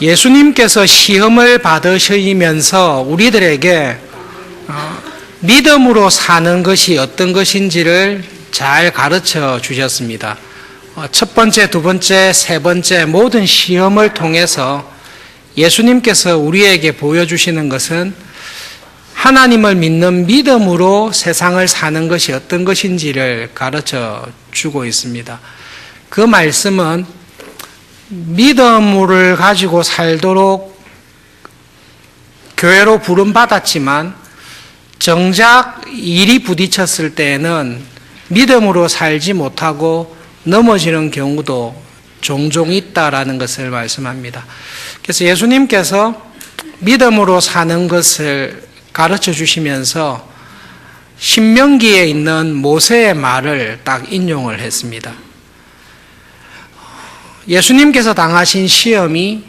예수님께서 시험을 받으시면서 우리들에게 믿음으로 사는 것이 어떤 것인지를 잘 가르쳐 주셨습니다. 첫 번째, 두 번째, 세 번째 모든 시험을 통해서 예수님께서 우리에게 보여주시는 것은 하나님을 믿는 믿음으로 세상을 사는 것이 어떤 것인지를 가르쳐 주고 있습니다. 그 말씀은 믿음을 가지고 살도록 교회로 부름받았지만 정작 일이 부딪혔을 때에는 믿음으로 살지 못하고 넘어지는 경우도 종종 있다라는 것을 말씀합니다. 그래서 예수님께서 믿음으로 사는 것을 가르쳐 주시면서 신명기에 있는 모세의 말을 딱 인용을 했습니다. 예수님께서 당하신 시험이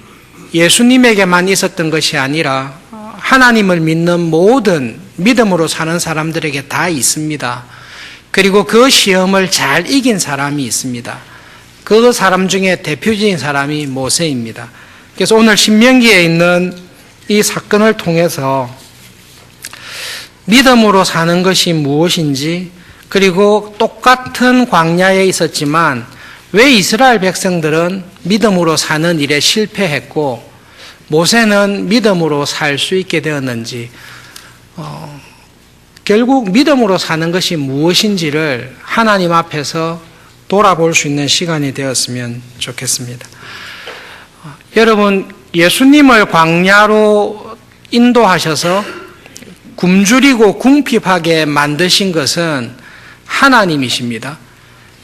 예수님에게만 있었던 것이 아니라 하나님을 믿는 모든 믿음으로 사는 사람들에게 다 있습니다. 그리고 그 시험을 잘 이긴 사람이 있습니다. 그 사람 중에 대표적인 사람이 모세입니다. 그래서 오늘 신명기에 있는 이 사건을 통해서 믿음으로 사는 것이 무엇인지, 그리고 똑같은 광야에 있었지만 왜 이스라엘 백성들은 믿음으로 사는 일에 실패했고 모세는 믿음으로 살 수 있게 되었는지, 결국 믿음으로 사는 것이 무엇인지를 하나님 앞에서 돌아볼 수 있는 시간이 되었으면 좋겠습니다. 여러분, 예수님을 광야로 인도하셔서 굶주리고 궁핍하게 만드신 것은 하나님이십니다.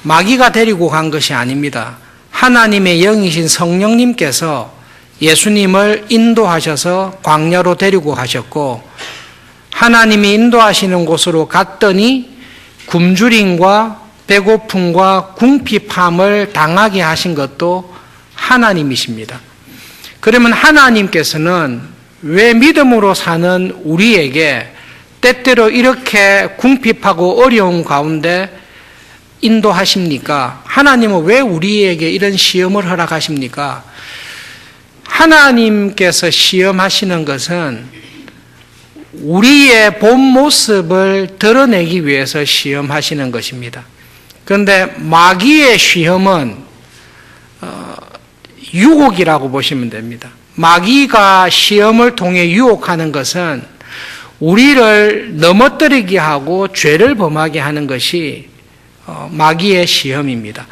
마귀가 데리고 간 것이 아닙니다. 하나님의 영이신 성령님께서 예수님을 인도하셔서 광야로 데리고 가셨고, 하나님이 인도하시는 곳으로 갔더니 굶주림과 배고픔과 궁핍함을 당하게 하신 것도 하나님이십니다. 그러면 하나님께서는 왜 믿음으로 사는 우리에게 때때로 이렇게 궁핍하고 어려운 가운데 인도하십니까? 하나님은 왜 우리에게 이런 시험을 허락하십니까? 하나님께서 시험하시는 것은 우리의 본 모습을 드러내기 위해서 시험하시는 것입니다. 그런데 마귀의 시험은 유혹이라고 보시면 됩니다. 마귀가 시험을 통해 유혹하는 것은 우리를 넘어뜨리게 하고 죄를 범하게 하는 것이 마귀의 시험입니다.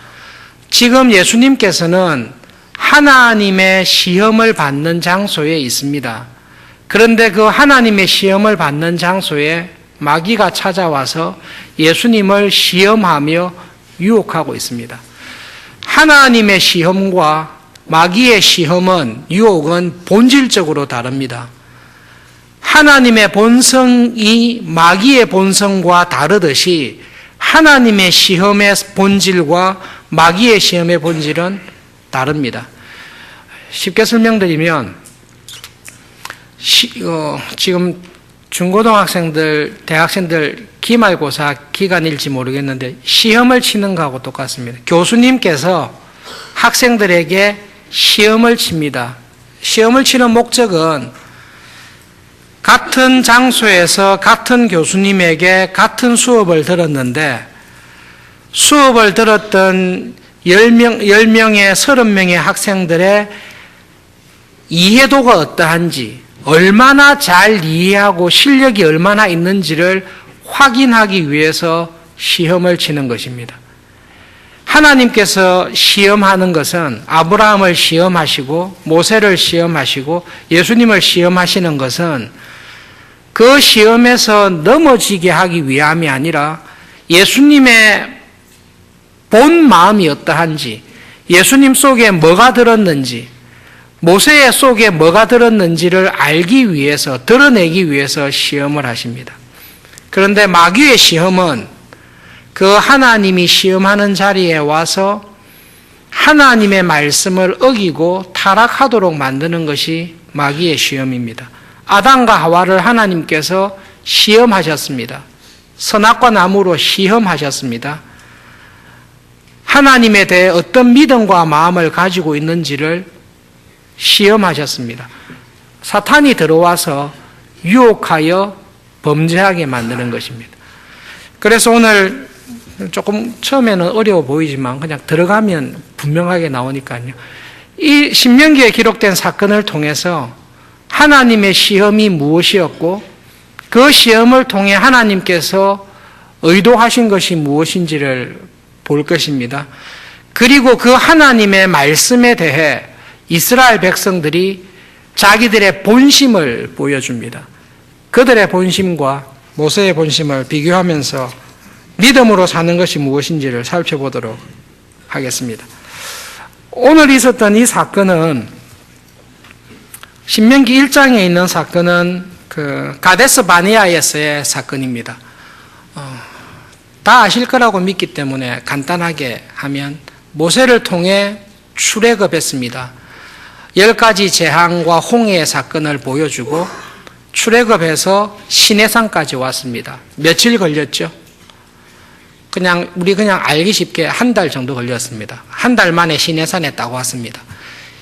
지금 예수님께서는 하나님의 시험을 받는 장소에 있습니다. 그런데 그 하나님의 시험을 받는 장소에 마귀가 찾아와서 예수님을 시험하며 유혹하고 있습니다. 하나님의 시험과 마귀의 시험은, 유혹은 본질적으로 다릅니다. 하나님의 본성이 마귀의 본성과 다르듯이 하나님의 시험의 본질과 마귀의 시험의 본질은 다릅니다. 쉽게 설명드리면 지금 중고등학생들, 대학생들 기말고사 기간일지 모르겠는데 시험을 치는 거하고 똑같습니다. 교수님께서 학생들에게 시험을 칩니다. 시험을 치는 목적은 같은 장소에서 같은 교수님에게 같은 수업을 들었는데 수업을 들었던 10명의 30명의 학생들의 이해도가 어떠한지, 얼마나 잘 이해하고 실력이 얼마나 있는지를 확인하기 위해서 시험을 치는 것입니다. 하나님께서 시험하는 것은 아브라함을 시험하시고 모세를 시험하시고 예수님을 시험하시는 것은 그 시험에서 넘어지게 하기 위함이 아니라 예수님의 본 마음이 어떠한지, 예수님 속에 뭐가 들었는지, 모세의 속에 뭐가 들었는지를 알기 위해서, 드러내기 위해서 시험을 하십니다. 그런데 마귀의 시험은 그 하나님이 시험하는 자리에 와서 하나님의 말씀을 어기고 타락하도록 만드는 것이 마귀의 시험입니다. 아담과 하와를 하나님께서 시험하셨습니다. 선악과 나무로 시험하셨습니다. 하나님에 대해 어떤 믿음과 마음을 가지고 있는지를 시험하셨습니다. 사탄이 들어와서 유혹하여 범죄하게 만드는 것입니다. 그래서 오늘 조금 처음에는 어려워 보이지만 그냥 들어가면 분명하게 나오니까요. 이 신명기에 기록된 사건을 통해서 하나님의 시험이 무엇이었고 그 시험을 통해 하나님께서 의도하신 것이 무엇인지를 볼 것입니다. 그리고 그 하나님의 말씀에 대해 이스라엘 백성들이 자기들의 본심을 보여줍니다. 그들의 본심과 모세의 본심을 비교하면서 믿음으로 사는 것이 무엇인지를 살펴보도록 하겠습니다. 오늘 있었던 이 사건은 신명기 1장에 있는 사건은 그 가데스 바네아에서의 사건입니다. 다 아실 거라고 믿기 때문에 간단하게 하면 모세를 통해 출애굽했습니다. 10가지 재앙과 홍해의 사건을 보여주고 출애굽해서 시내산까지 왔습니다. 며칠 걸렸죠? 우리 알기 쉽게 한 달 정도 걸렸습니다. 한 달 만에 시내산에 딱 왔습니다.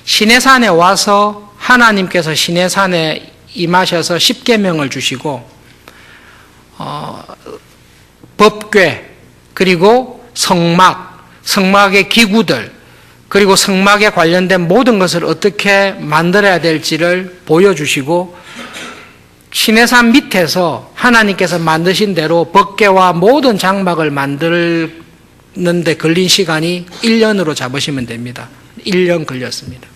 시내산에 와서 하나님께서 시내산에 임하셔서 십계명을 주시고 법궤 그리고 성막의 기구들 그리고 성막에 관련된 모든 것을 어떻게 만들어야 될지를 보여주시고 시내산 밑에서 하나님께서 만드신 대로 법궤와 모든 장막을 만드는데 걸린 시간이 1년으로 잡으시면 됩니다. 1년 걸렸습니다.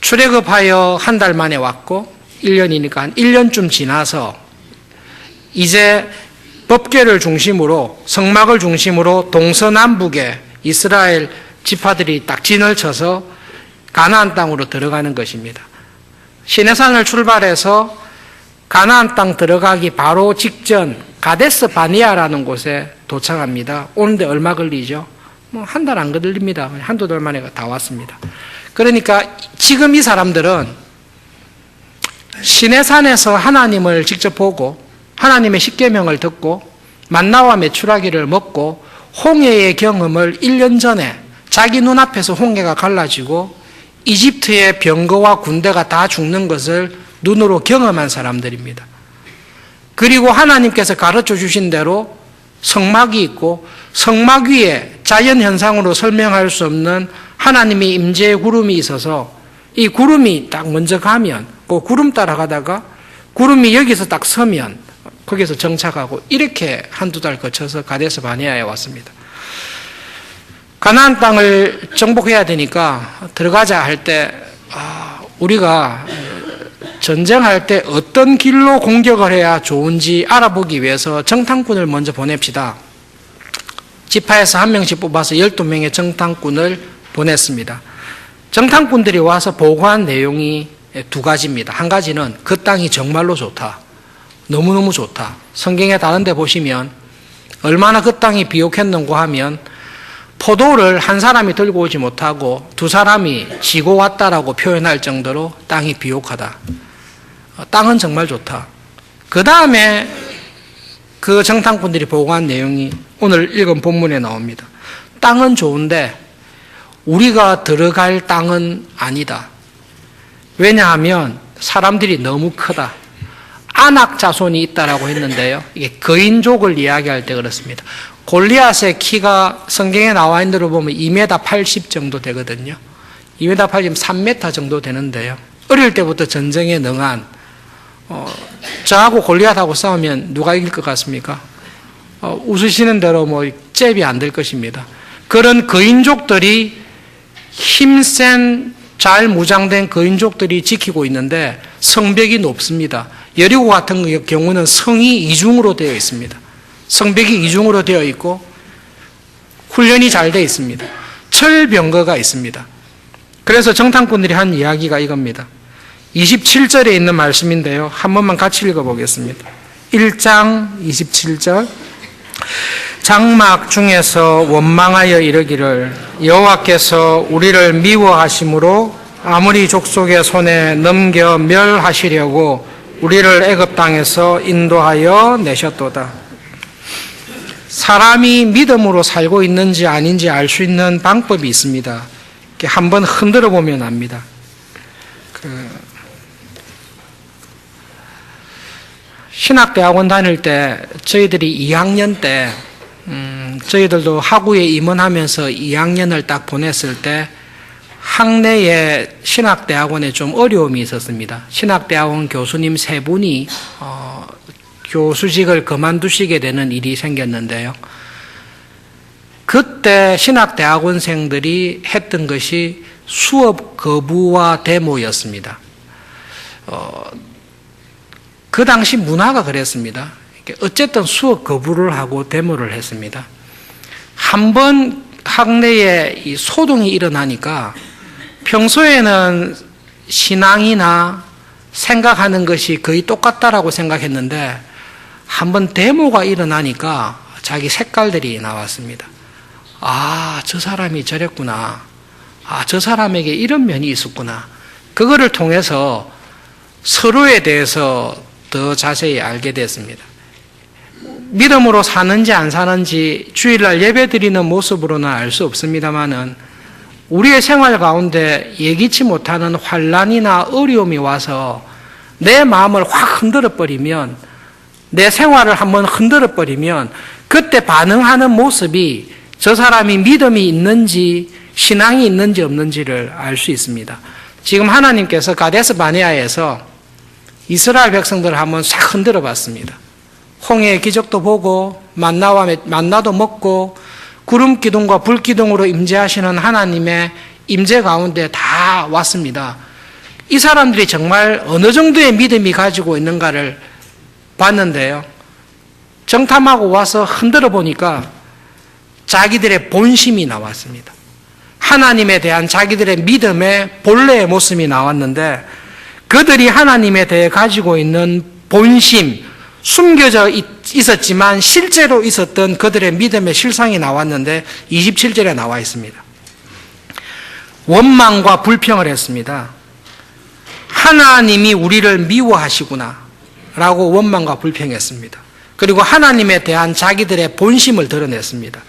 출애굽하여 한 달 만에 왔고 1년이니까 1년쯤 지나서 이제 법궤를 중심으로 성막을 중심으로 동서남북에 이스라엘 지파들이 딱 진을 쳐서 가나안 땅으로 들어가는 것입니다. 시내산을 출발해서 가나안 땅 들어가기 바로 직전 가데스 바네아라는 곳에 도착합니다. 오는데 얼마 걸리죠? 한 달 안 걸립니다. 한두 달 만에 다 왔습니다. 그러니까 지금 이 사람들은 시내산에서 하나님을 직접 보고 하나님의 십계명을 듣고 만나와 메추라기를 먹고 홍해의 경험을 1년 전에 자기 눈앞에서 홍해가 갈라지고 이집트의 병거와 군대가 다 죽는 것을 눈으로 경험한 사람들입니다. 그리고 하나님께서 가르쳐 주신 대로 성막이 있고 성막 위에 자연현상으로 설명할 수 없는 하나님의 임재의 구름이 있어서 이 구름이 딱 먼저 가면 그 구름 따라가다가 구름이 여기서 딱 서면 거기서 정착하고 이렇게 한두 달 거쳐서 가데스 바네아에 왔습니다. 가나안 땅을 정복해야 되니까 들어가자 할 때 우리가 전쟁할 때 어떤 길로 공격을 해야 좋은지 알아보기 위해서 정탐꾼을 먼저 보냅시다. 지파에서 한 명씩 뽑아서 12명의 정탐꾼을 보냈습니다. 정탐꾼들이 와서 보고한 내용이 두 가지입니다. 한 가지는 그 땅이 정말로 좋다. 너무너무 좋다. 성경에 다른 데 보시면 얼마나 그 땅이 비옥했는고 하면 포도를 한 사람이 들고 오지 못하고 두 사람이 지고 왔다라고 표현할 정도로 땅이 비옥하다. 땅은 정말 좋다. 그 다음에 그 정탐꾼들이 보고한 내용이 오늘 읽은 본문에 나옵니다. 땅은 좋은데 우리가 들어갈 땅은 아니다. 왜냐하면 사람들이 너무 크다. 아낙 자손이 있다라고 했는데요. 이게 거인족을 이야기할 때 그렇습니다. 골리앗의 키가 성경에 나와 있는 대로 보면 2m 80 정도 되거든요. 2m 80, 3m 정도 되는데요. 어릴 때부터 전쟁에 능한 저하고 골리앗하고 싸우면 누가 이길 것 같습니까? 웃으시는 대로 잽이 안 될 것입니다. 그런 거인족들이 힘센 잘 무장된 거인족들이 지키고 있는데 성벽이 높습니다. 여리고 같은 경우는 성이 이중으로 되어 있습니다. 성벽이 이중으로 되어 있고 훈련이 잘 되어 있습니다. 철병거가 있습니다. 그래서 정탐꾼들이 한 이야기가 이겁니다. 27절에 있는 말씀인데요. 한 번만 같이 읽어보겠습니다. 1장 27절 장막 중에서 원망하여 이르기를 여호와께서 우리를 미워하심으로 아무리 족속의 손에 넘겨 멸하시려고 우리를 애굽 땅에서 인도하여 내셨도다. 사람이 믿음으로 살고 있는지 아닌지 알 수 있는 방법이 있습니다. 한번 흔들어 보면 압니다. 신학대학원 다닐 때 저희들이 2학년 때 저희들도 학우에 임원하면서 2학년을 딱 보냈을 때 학내에 신학대학원에 좀 어려움이 있었습니다. 신학대학원 교수님 3분이 교수직을 그만두시게 되는 일이 생겼는데요. 그때 신학대학원생들이 했던 것이 수업 거부와 데모였습니다. 그 당시 문화가 그랬습니다. 어쨌든 수업 거부를 하고 데모를 했습니다. 한번 학내에 이 소동이 일어나니까 평소에는 신앙이나 생각하는 것이 거의 똑같다라고 생각했는데 한번 데모가 일어나니까 자기 색깔들이 나왔습니다. 아, 저 사람이 저랬구나. 아, 저 사람에게 이런 면이 있었구나. 그거를 통해서 서로에 대해서 더 자세히 알게 됐습니다. 믿음으로 사는지 안 사는지 주일날 예배 드리는 모습으로는 알 수 없습니다만은 우리의 생활 가운데 예기치 못하는 환난이나 어려움이 와서 내 마음을 확 흔들어 버리면, 내 생활을 한번 흔들어 버리면 그때 반응하는 모습이 저 사람이 믿음이 있는지 신앙이 있는지 없는지를 알 수 있습니다. 지금 하나님께서 가데스 바네아에서 이스라엘 백성들을 한번 싹 흔들어 봤습니다. 홍해의 기적도 보고 만나도 먹고 구름 기둥과 불 기둥으로 임재하시는 하나님의 임재 가운데 다 왔습니다. 이 사람들이 정말 어느 정도의 믿음이 가지고 있는가를 봤는데요. 정탐하고 와서 흔들어 보니까 자기들의 본심이 나왔습니다. 하나님에 대한 자기들의 믿음의 본래의 모습이 나왔는데 그들이 하나님에 대해 가지고 있는 본심, 숨겨져 있었지만 실제로 있었던 그들의 믿음의 실상이 나왔는데 27절에 나와 있습니다. 원망과 불평을 했습니다. 하나님이 우리를 미워하시구나 라고 원망과 불평했습니다. 그리고 하나님에 대한 자기들의 본심을 드러냈습니다.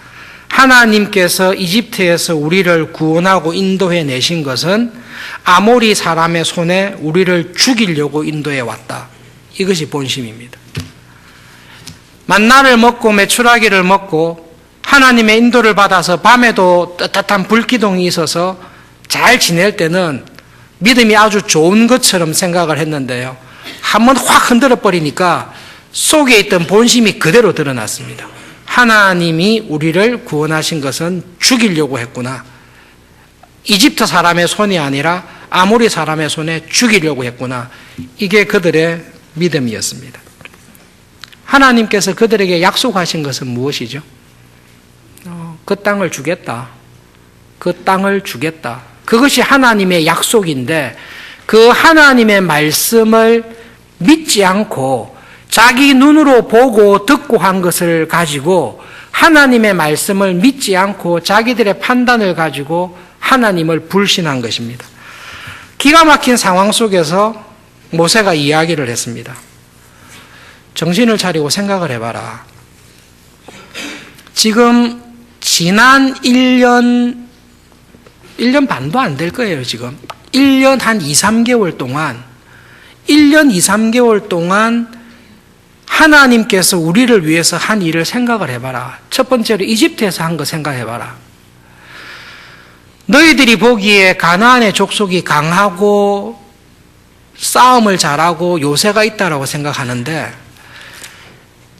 하나님께서 이집트에서 우리를 구원하고 인도해 내신 것은 아모리 사람의 손에 우리를 죽이려고 인도해 왔다. 이것이 본심입니다. 만나를 먹고 메추라기를 먹고 하나님의 인도를 받아서 밤에도 따뜻한 불기둥이 있어서 잘 지낼 때는 믿음이 아주 좋은 것처럼 생각을 했는데요. 한번 확 흔들어 버리니까 속에 있던 본심이 그대로 드러났습니다. 하나님이 우리를 구원하신 것은 죽이려고 했구나. 이집트 사람의 손이 아니라 아모리 사람의 손에 죽이려고 했구나. 이게 그들의 믿음이었습니다. 하나님께서 그들에게 약속하신 것은 무엇이죠? 그 땅을 주겠다. 그 땅을 주겠다. 그것이 하나님의 약속인데 그 하나님의 말씀을 믿지 않고 자기 눈으로 보고 듣고 한 것을 가지고 하나님의 말씀을 믿지 않고 자기들의 판단을 가지고 하나님을 불신한 것입니다. 기가 막힌 상황 속에서 모세가 이야기를 했습니다. 정신을 차리고 생각을 해봐라. 지금 지난 1년 반도 안 될 거예요, 지금. 1년 한 2, 3개월 동안, 1년 2, 3개월 동안 하나님께서 우리를 위해서 한 일을 생각을 해봐라. 첫 번째로 이집트에서 한 거 생각해봐라. 너희들이 보기에 가나안의 족속이 강하고 싸움을 잘하고 요새가 있다라고 생각하는데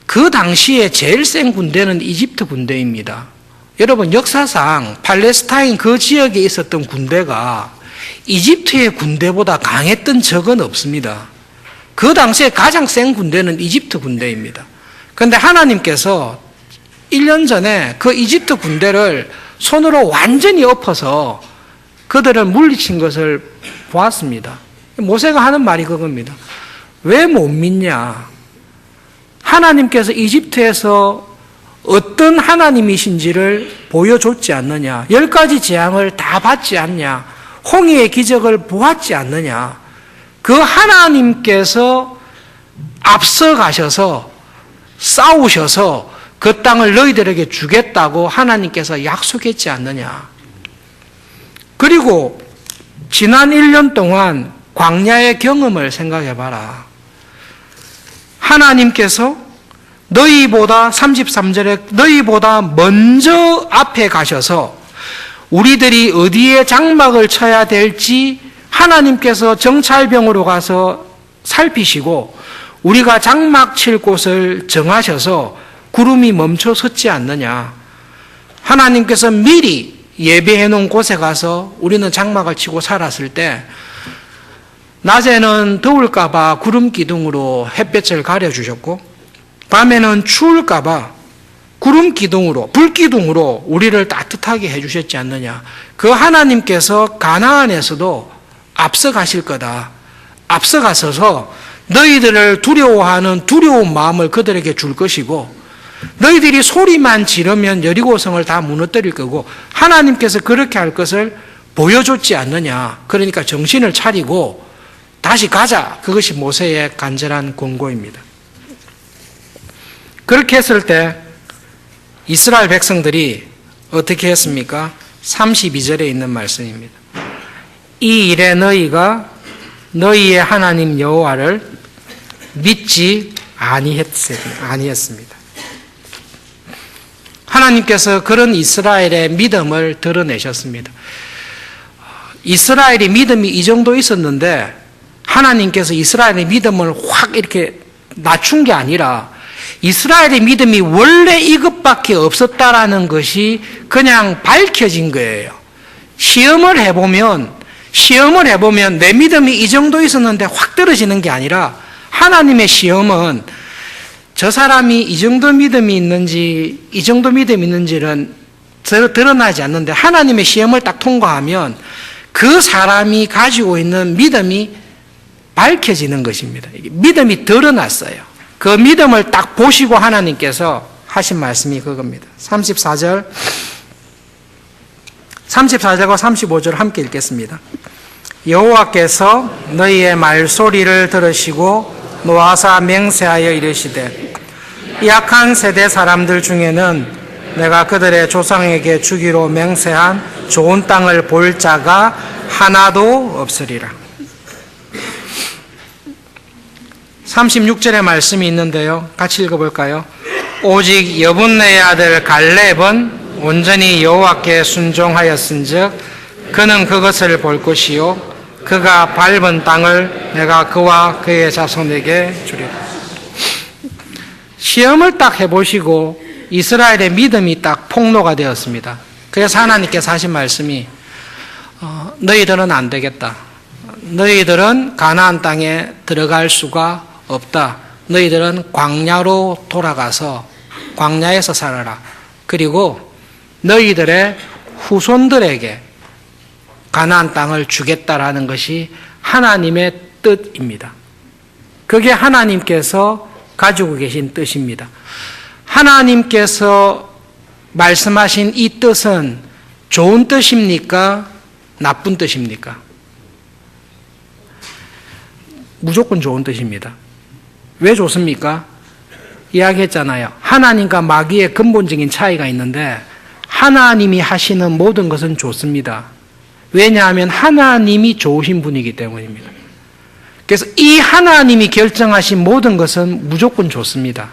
그 당시에 제일 센 군대는 이집트 군대입니다. 여러분, 역사상 팔레스타인 그 지역에 있었던 군대가 이집트의 군대보다 강했던 적은 없습니다. 그 당시에 가장 센 군대는 이집트 군대입니다. 그런데 하나님께서 1년 전에 그 이집트 군대를 손으로 완전히 엎어서 그들을 물리친 것을 보았습니다. 모세가 하는 말이 그겁니다. 왜 못 믿냐? 하나님께서 이집트에서 어떤 하나님이신지를 보여줬지 않느냐? 10가지 재앙을 다 받지 않냐? 홍해의 기적을 보았지 않느냐? 그 하나님께서 앞서 가셔서 싸우셔서 그 땅을 너희들에게 주겠다고 하나님께서 약속했지 않느냐? 그리고 지난 1년 동안 광야의 경험을 생각해 봐라. 하나님께서 너희보다 33절에 너희보다 먼저 앞에 가셔서 우리들이 어디에 장막을 쳐야 될지 하나님께서 정찰병으로 가서 살피시고 우리가 장막 칠 곳을 정하셔서 구름이 멈춰 섰지 않느냐. 하나님께서 미리 예배해 놓은 곳에 가서 우리는 장막을 치고 살았을 때 낮에는 더울까 봐 구름 기둥으로 햇볕을 가려주셨고 밤에는 추울까 봐 구름 기둥으로 불 기둥으로 우리를 따뜻하게 해주셨지 않느냐. 그 하나님께서 가나안에서도 앞서가실 거다. 앞서가셔서 너희들을 두려워하는 두려운 마음을 그들에게 줄 것이고 너희들이 소리만 지르면 여리고성을 다 무너뜨릴 거고 하나님께서 그렇게 할 것을 보여줬지 않느냐. 그러니까 정신을 차리고 다시 가자. 그것이 모세의 간절한 권고입니다. 그렇게 했을 때 이스라엘 백성들이 어떻게 했습니까? 32절에 있는 말씀입니다. 이 일에 너희가 너희의 하나님 여호와를 믿지 아니했습니다. 하나님께서 그런 이스라엘의 믿음을 드러내셨습니다. 이스라엘의 믿음이 이 정도 있었는데 하나님께서 이스라엘의 믿음을 확 이렇게 낮춘 게 아니라 이스라엘의 믿음이 원래 이것밖에 없었다라는 것이 그냥 밝혀진 거예요. 시험을 해보면 내 믿음이 이 정도 있었는데 확 떨어지는 게 아니라 하나님의 시험은 저 사람이 이 정도 믿음이 있는지는 드러나지 않는데 하나님의 시험을 딱 통과하면 그 사람이 가지고 있는 믿음이 밝혀지는 것입니다. 믿음이 드러났어요. 그 믿음을 딱 보시고 하나님께서 하신 말씀이 그겁니다. 34절과 35절 함께 읽겠습니다. 여호와께서 너희의 말소리를 들으시고 노하사 맹세하여 이르시되 약한 세대 사람들 중에는 내가 그들의 조상에게 주기로 맹세한 좋은 땅을 볼 자가 하나도 없으리라. 36절의 말씀이 있는데요. 같이 읽어볼까요? 오직 여분네의 아들 갈렙은 온전히 여호와께 순종하였은즉 그는 그것을 볼 것이요 그가 밟은 땅을 내가 그와 그의 자손에게 주리라. 시험을 딱 해보시고 이스라엘의 믿음이 딱 폭로가 되었습니다. 그래서 하나님께서 하신 말씀이 너희들은 안 되겠다. 너희들은 가나안 땅에 들어갈 수가 없다. 너희들은 광야로 돌아가서 광야에서 살아라. 그리고 너희들의 후손들에게 가나안 땅을 주겠다라는 것이 하나님의 뜻입니다. 그게 하나님께서 가지고 계신 뜻입니다. 하나님께서 말씀하신 이 뜻은 좋은 뜻입니까? 나쁜 뜻입니까? 무조건 좋은 뜻입니다. 왜 좋습니까? 이야기했잖아요. 하나님과 마귀의 근본적인 차이가 있는데 하나님이 하시는 모든 것은 좋습니다. 왜냐하면 하나님이 좋으신 분이기 때문입니다. 그래서 이 하나님이 결정하신 모든 것은 무조건 좋습니다.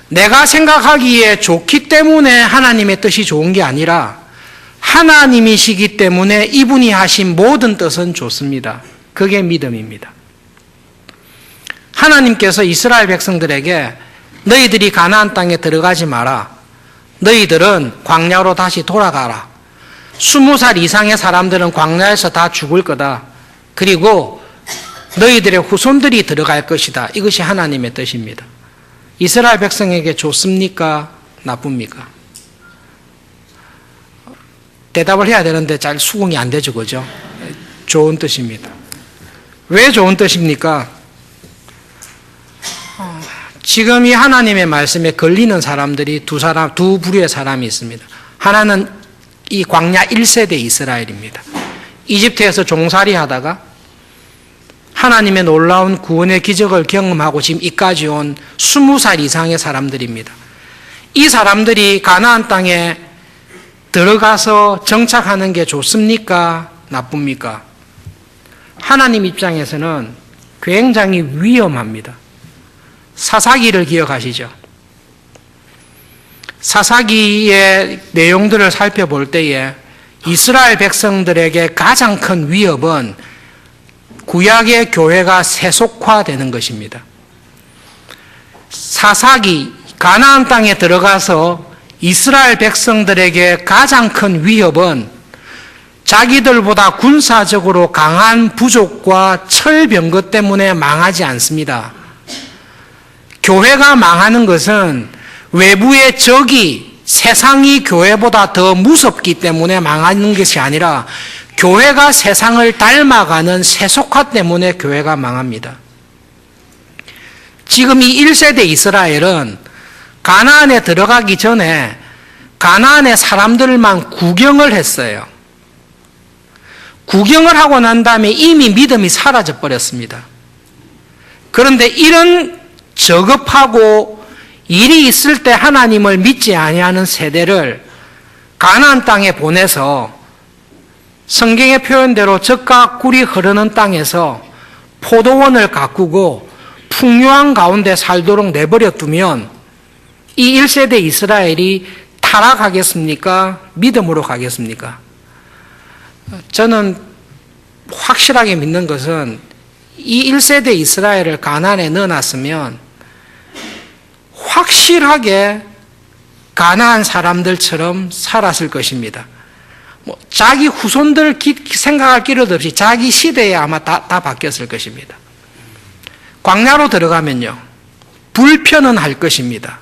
내가 생각하기에 좋기 때문에 하나님의 뜻이 좋은 게 아니라 하나님이시기 때문에 이분이 하신 모든 뜻은 좋습니다. 그게 믿음입니다. 하나님께서 이스라엘 백성들에게 너희들이 가나안 땅에 들어가지 마라. 너희들은 광야로 다시 돌아가라. 20살 이상의 사람들은 광야에서 다 죽을 거다. 그리고 너희들의 후손들이 들어갈 것이다. 이것이 하나님의 뜻입니다. 이스라엘 백성에게 좋습니까? 나쁩니까? 대답을 해야 되는데 잘 수긍이 안 되죠, 그죠? 좋은 뜻입니다. 왜 좋은 뜻입니까? 지금 이 하나님의 말씀에 걸리는 사람들이 두 부류의 사람이 있습니다. 하나는 이 광야 1세대 이스라엘입니다. 이집트에서 종살이 하다가 하나님의 놀라운 구원의 기적을 경험하고 지금 이까지 온 20살 이상의 사람들입니다. 이 사람들이 가나안 땅에 들어가서 정착하는 게 좋습니까? 나쁩니까? 하나님 입장에서는 굉장히 위험합니다. 사사기를 기억하시죠? 사사기의 내용들을 살펴볼 때에 이스라엘 백성들에게 가장 큰 위협은 구약의 교회가 세속화되는 것입니다. 사사기, 가나안 땅에 들어가서 이스라엘 백성들에게 가장 큰 위협은 자기들보다 군사적으로 강한 부족과 철병거 때문에 망하지 않습니다. 교회가 망하는 것은 외부의 적이 세상이 교회보다 더 무섭기 때문에 망하는 것이 아니라 교회가 세상을 닮아가는 세속화 때문에 교회가 망합니다. 지금 이 1세대 이스라엘은 가나안에 들어가기 전에 가나안의 사람들만 구경을 했어요. 구경을 하고 난 다음에 이미 믿음이 사라져 버렸습니다. 그런데 이런 저급하고 일이 있을 때 하나님을 믿지 아니하는 세대를 가나안 땅에 보내서 성경의 표현대로 젖과 꿀이 흐르는 땅에서 포도원을 가꾸고 풍요한 가운데 살도록 내버려 두면 이 1세대 이스라엘이 타락하겠습니까? 믿음으로 가겠습니까? 저는 확실하게 믿는 것은 이 1세대 이스라엘을 가나안에 넣어놨으면 확실하게 가나안 사람들처럼 살았을 것입니다. 자기 후손들 생각할 필요도 없이 자기 시대에 아마 다 바뀌었을 것입니다. 광야로 들어가면요, 불편은 할 것입니다.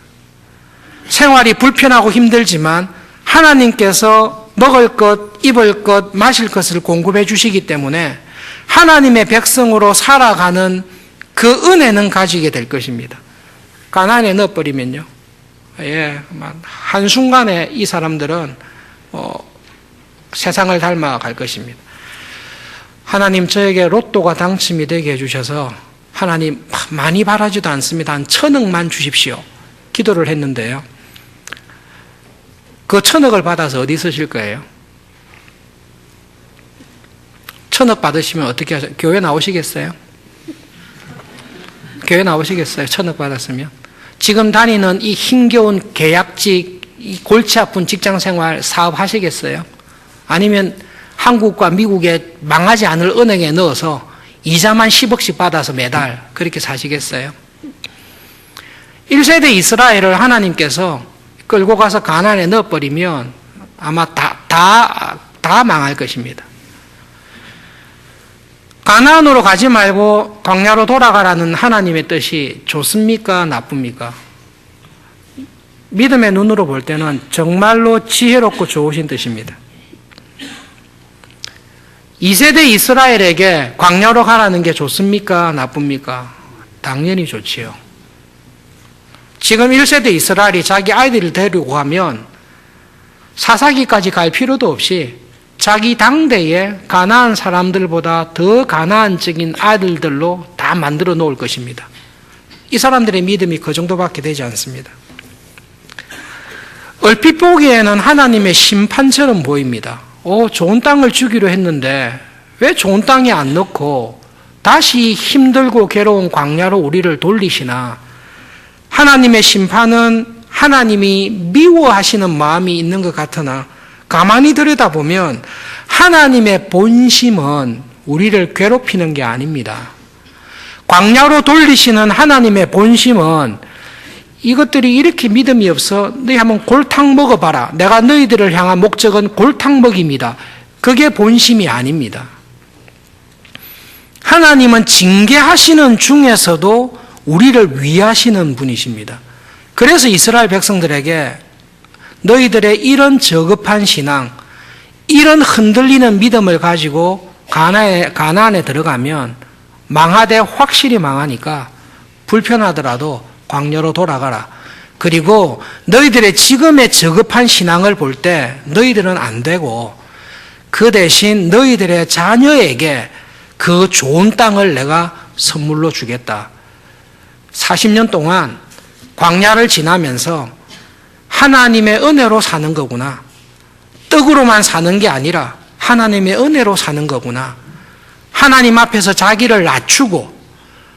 생활이 불편하고 힘들지만 하나님께서 먹을 것, 입을 것, 마실 것을 공급해 주시기 때문에 하나님의 백성으로 살아가는 그 은혜는 가지게 될 것입니다. 가나안에 넣어버리면요, 한순간에 이 사람들은 세상을 닮아갈 것입니다. 하나님 저에게 로또가 당첨이 되게 해주셔서 하나님 많이 바라지도 않습니다. 한 1,000억만 주십시오. 기도를 했는데요. 그 1,000억을 받아서 어디 쓰실 거예요? 1,000억 받으시면 어떻게 하세요? 교회 나오시겠어요? 교회 나오시겠어요? 1,000억 받았으면? 지금 다니는 이 힘겨운 계약직, 이 골치 아픈 직장 생활 사업 하시겠어요? 아니면 한국과 미국에 망하지 않을 은행에 넣어서 이자만 10억씩 받아서 매달 그렇게 사시겠어요? 1세대 이스라엘을 하나님께서 끌고 가서 가나안에 넣어버리면 아마 다 망할 것입니다. 가나안으로 가지 말고 광야로 돌아가라는 하나님의 뜻이 좋습니까? 나쁩니까? 믿음의 눈으로 볼 때는 정말로 지혜롭고 좋으신 뜻입니다. 2세대 이스라엘에게 광야로 가라는 게 좋습니까? 나쁩니까? 당연히 좋지요. 지금 1세대 이스라엘이 자기 아이들을 데리고 가면 사사기까지 갈 필요도 없이 자기 당대의 가나안 사람들보다 더 가나안적인 아들들로 다 만들어 놓을 것입니다. 이 사람들의 믿음이 그 정도밖에 되지 않습니다. 얼핏 보기에는 하나님의 심판처럼 보입니다. 좋은 땅을 주기로 했는데 왜 좋은 땅에 안 넣고 다시 힘들고 괴로운 광야로 우리를 돌리시나? 하나님의 심판은 하나님이 미워하시는 마음이 있는 것 같으나 가만히 들여다보면 하나님의 본심은 우리를 괴롭히는 게 아닙니다. 광야로 돌리시는 하나님의 본심은 이것들이 이렇게 믿음이 없어 너희 한번 골탕 먹어봐라. 내가 너희들을 향한 목적은 골탕 먹입니다. 그게 본심이 아닙니다. 하나님은 징계하시는 중에서도 우리를 위하시는 분이십니다. 그래서 이스라엘 백성들에게 너희들의 이런 저급한 신앙, 이런 흔들리는 믿음을 가지고 가나안에 들어가면 망하되 확실히 망하니까 불편하더라도 광야로 돌아가라. 그리고 너희들의 지금의 저급한 신앙을 볼 때 너희들은 안 되고 그 대신 너희들의 자녀에게 그 좋은 땅을 내가 선물로 주겠다. 40년 동안 광야를 지나면서 하나님의 은혜로 사는 거구나. 떡으로만 사는 게 아니라 하나님의 은혜로 사는 거구나. 하나님 앞에서 자기를 낮추고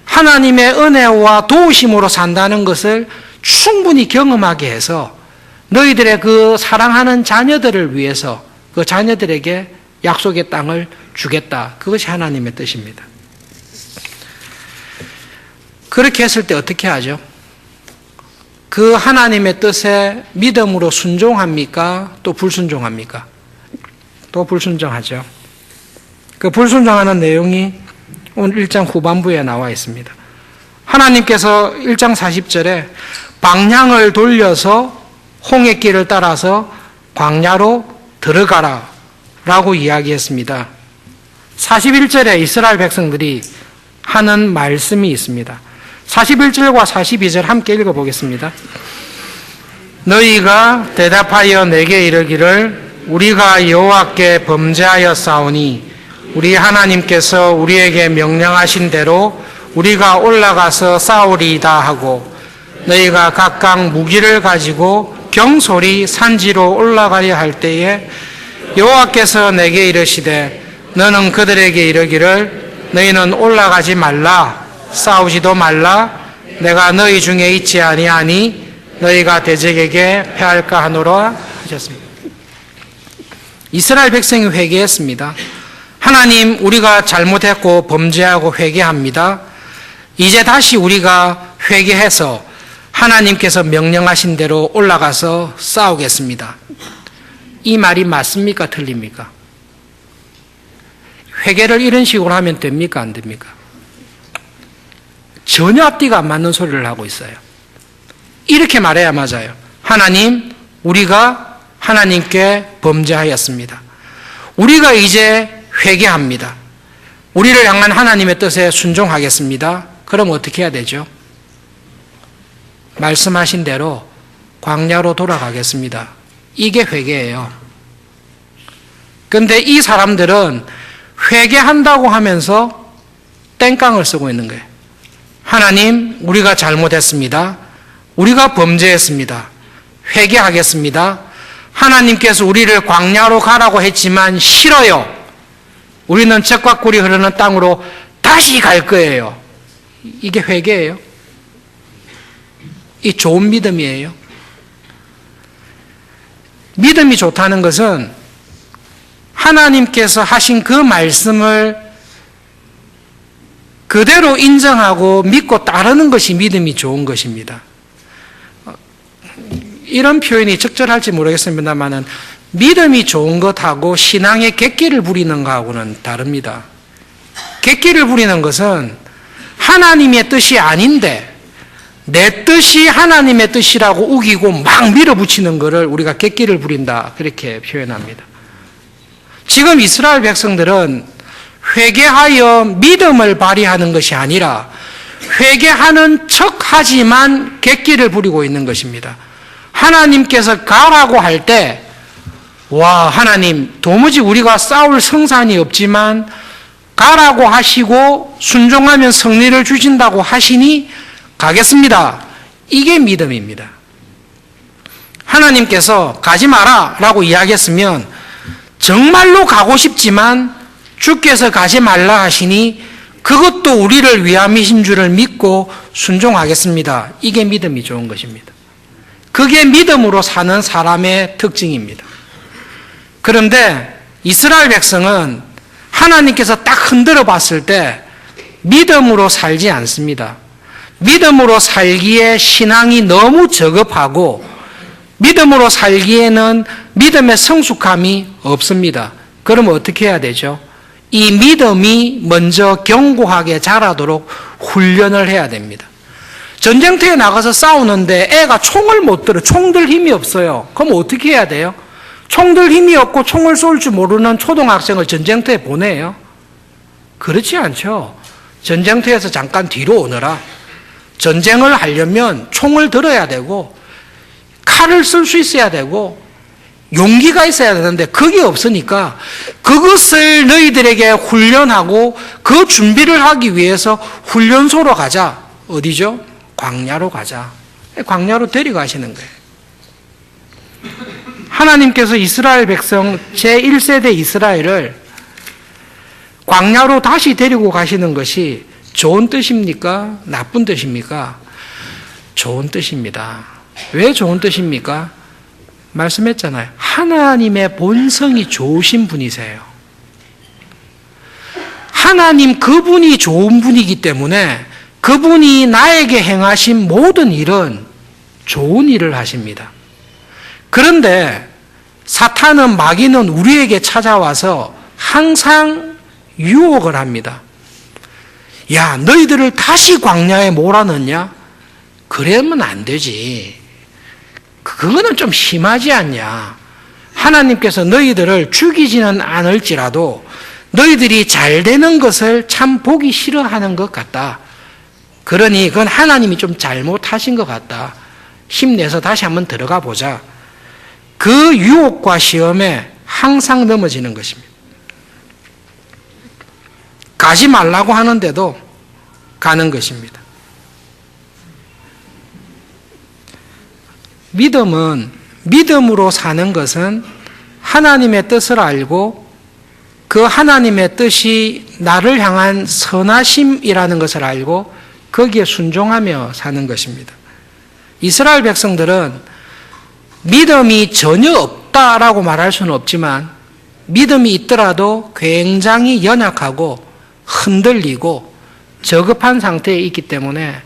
하나님의 은혜와 도우심으로 산다는 것을 충분히 경험하게 해서 너희들의 그 사랑하는 자녀들을 위해서 그 자녀들에게 약속의 땅을 주겠다. 그것이 하나님의 뜻입니다. 그렇게 했을 때 어떻게 하죠? 그 하나님의 뜻에 믿음으로 순종합니까? 또 불순종합니까? 또 불순종하죠. 그 불순종하는 내용이 오늘 1장 후반부에 나와 있습니다. 하나님께서 1장 40절에 방향을 돌려서 홍해길을 따라서 광야로 들어가라 라고 이야기했습니다. 41절에 이스라엘 백성들이 하는 말씀이 있습니다. 41절과 42절 함께 읽어보겠습니다. 너희가 대답하여 내게 이르기를 우리가 여호와께 범죄하였사오니 우리 하나님께서 우리에게 명령하신 대로 우리가 올라가서 싸우리이다 하고 너희가 각각 무기를 가지고 경솔히 산지로 올라가려 할 때에 여호와께서 내게 이르시되 너는 그들에게 이르기를 너희는 올라가지 말라 싸우지도 말라 내가 너희 중에 있지 아니하니 너희가 대적에게 패할까 하노라 하셨습니다. 이스라엘 백성이 회개했습니다. 하나님 우리가 잘못했고 범죄하고 회개합니다. 이제 다시 우리가 회개해서 하나님께서 명령하신 대로 올라가서 싸우겠습니다. 이 말이 맞습니까? 틀립니까? 회개를 이런 식으로 하면 됩니까? 안 됩니까? 전혀 앞뒤가 안 맞는 소리를 하고 있어요. 이렇게 말해야 맞아요. 하나님, 우리가 하나님께 범죄하였습니다. 우리가 이제 회개합니다. 우리를 향한 하나님의 뜻에 순종하겠습니다. 그럼 어떻게 해야 되죠? 말씀하신 대로 광야로 돌아가겠습니다. 이게 회개예요. 그런데 이 사람들은 회개한다고 하면서 땡깡을 쓰고 있는 거예요. 하나님, 우리가 잘못했습니다. 우리가 범죄했습니다. 회개하겠습니다. 하나님께서 우리를 광야로 가라고 했지만 싫어요. 우리는 젖과 꿀이 흐르는 땅으로 다시 갈 거예요. 이게 회개예요. 이 좋은 믿음이에요. 믿음이 좋다는 것은 하나님께서 하신 그 말씀을 그대로 인정하고 믿고 따르는 것이 믿음이 좋은 것입니다. 이런 표현이 적절할지 모르겠습니다만 믿음이 좋은 것하고 신앙의 객기를 부리는 것하고는 다릅니다. 객기를 부리는 것은 하나님의 뜻이 아닌데 내 뜻이 하나님의 뜻이라고 우기고 막 밀어붙이는 것을 우리가 객기를 부린다 그렇게 표현합니다. 지금 이스라엘 백성들은 회개하여 믿음을 발휘하는 것이 아니라 회개하는 척하지만 객기를 부리고 있는 것입니다. 하나님께서 가라고 할 때 와, 하나님 도무지 우리가 싸울 성산이 없지만 가라고 하시고 순종하면 승리를 주신다고 하시니 가겠습니다. 이게 믿음입니다. 하나님께서 가지 마라 라고 이야기했으면 정말로 가고 싶지만 주께서 가지 말라 하시니 그것도 우리를 위함이신 줄을 믿고 순종하겠습니다. 이게 믿음이 좋은 것입니다. 그게 믿음으로 사는 사람의 특징입니다. 그런데 이스라엘 백성은 하나님께서 딱 흔들어 봤을 때 믿음으로 살지 않습니다. 믿음으로 살기에 신앙이 너무 저급하고 믿음으로 살기에는 믿음의 성숙함이 없습니다. 그러면 어떻게 해야 되죠? 이 믿음이 먼저 견고하게 자라도록 훈련을 해야 됩니다. 전쟁터에 나가서 싸우는데 애가 총을 못 들어, 총 들 힘이 없어요. 그럼 어떻게 해야 돼요? 총 들 힘이 없고 총을 쏠 줄 모르는 초등학생을 전쟁터에 보내요? 그렇지 않죠. 전쟁터에서 잠깐 뒤로 오너라. 전쟁을 하려면 총을 들어야 되고 칼을 쓸 수 있어야 되고 용기가 있어야 되는데 그게 없으니까 그것을 너희들에게 훈련하고 그 준비를 하기 위해서 훈련소로 가자. 어디죠? 광야로 가자. 광야로 데려가시는 거예요. 하나님께서 이스라엘 백성 제1세대 이스라엘을 광야로 다시 데리고 가시는 것이 좋은 뜻입니까? 나쁜 뜻입니까? 좋은 뜻입니다. 왜 좋은 뜻입니까? 말씀했잖아요. 하나님의 본성이 좋으신 분이세요. 하나님 그분이 좋은 분이기 때문에 그분이 나에게 행하신 모든 일은 좋은 일을 하십니다. 그런데 사탄은, 마귀는 우리에게 찾아와서 항상 유혹을 합니다. 야, 너희들을 다시 광야에 몰아넣냐? 그러면 안 되지. 그거는 좀 심하지 않냐? 하나님께서 너희들을 죽이지는 않을지라도 너희들이 잘 되는 것을 참 보기 싫어하는 것 같다. 그러니 그건 하나님이 좀 잘못하신 것 같다. 힘내서 다시 한번 들어가 보자. 그 유혹과 시험에 항상 넘어지는 것입니다. 가지 말라고 하는데도 가는 것입니다. 믿음은, 믿음으로 사는 것은 하나님의 뜻을 알고 그 하나님의 뜻이 나를 향한 선하심이라는 것을 알고 거기에 순종하며 사는 것입니다. 이스라엘 백성들은 믿음이 전혀 없다라고 말할 수는 없지만 믿음이 있더라도 굉장히 연약하고 흔들리고 저급한 상태에 있기 때문에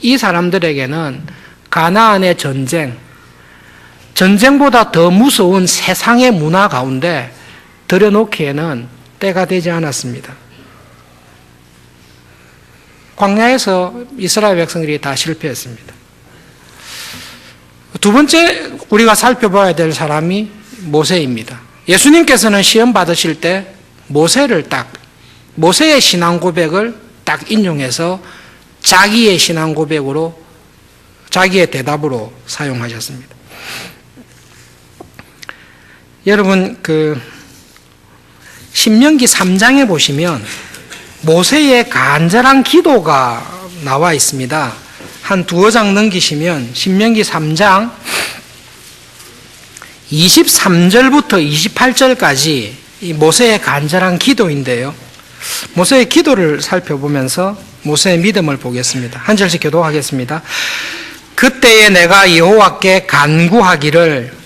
이 사람들에게는 가나안의 전쟁보다 더 무서운 세상의 문화 가운데 들여놓기에는 때가 되지 않았습니다. 광야에서 이스라엘 백성들이 다 실패했습니다. 두 번째 우리가 살펴봐야 될 사람이 모세입니다. 예수님께서는 시험 받으실 때 모세의 신앙 고백을 딱 인용해서 자기의 신앙 고백으로, 자기의 대답으로 사용하셨습니다. 여러분, 신명기 3장에 보시면 모세의 간절한 기도가 나와 있습니다. 한 두어 장 넘기시면 신명기 3장 23절부터 28절까지 이 모세의 간절한 기도인데요. 모세의 기도를 살펴보면서 모세의 믿음을 보겠습니다. 한 절씩 교독하겠습니다. 그때에 내가 여호와께 간구하기를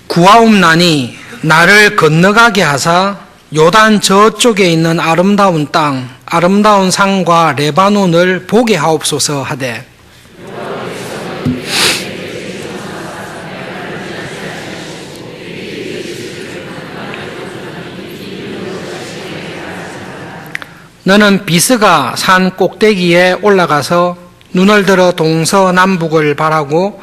구하옵나니 나를 건너가게 하사 요단 저쪽에 있는 아름다운 땅, 아름다운 산과 레바논을 보게 하옵소서 하되, 너는 비스가 산 꼭대기에 올라가서 눈을 들어 동서남북을 바라고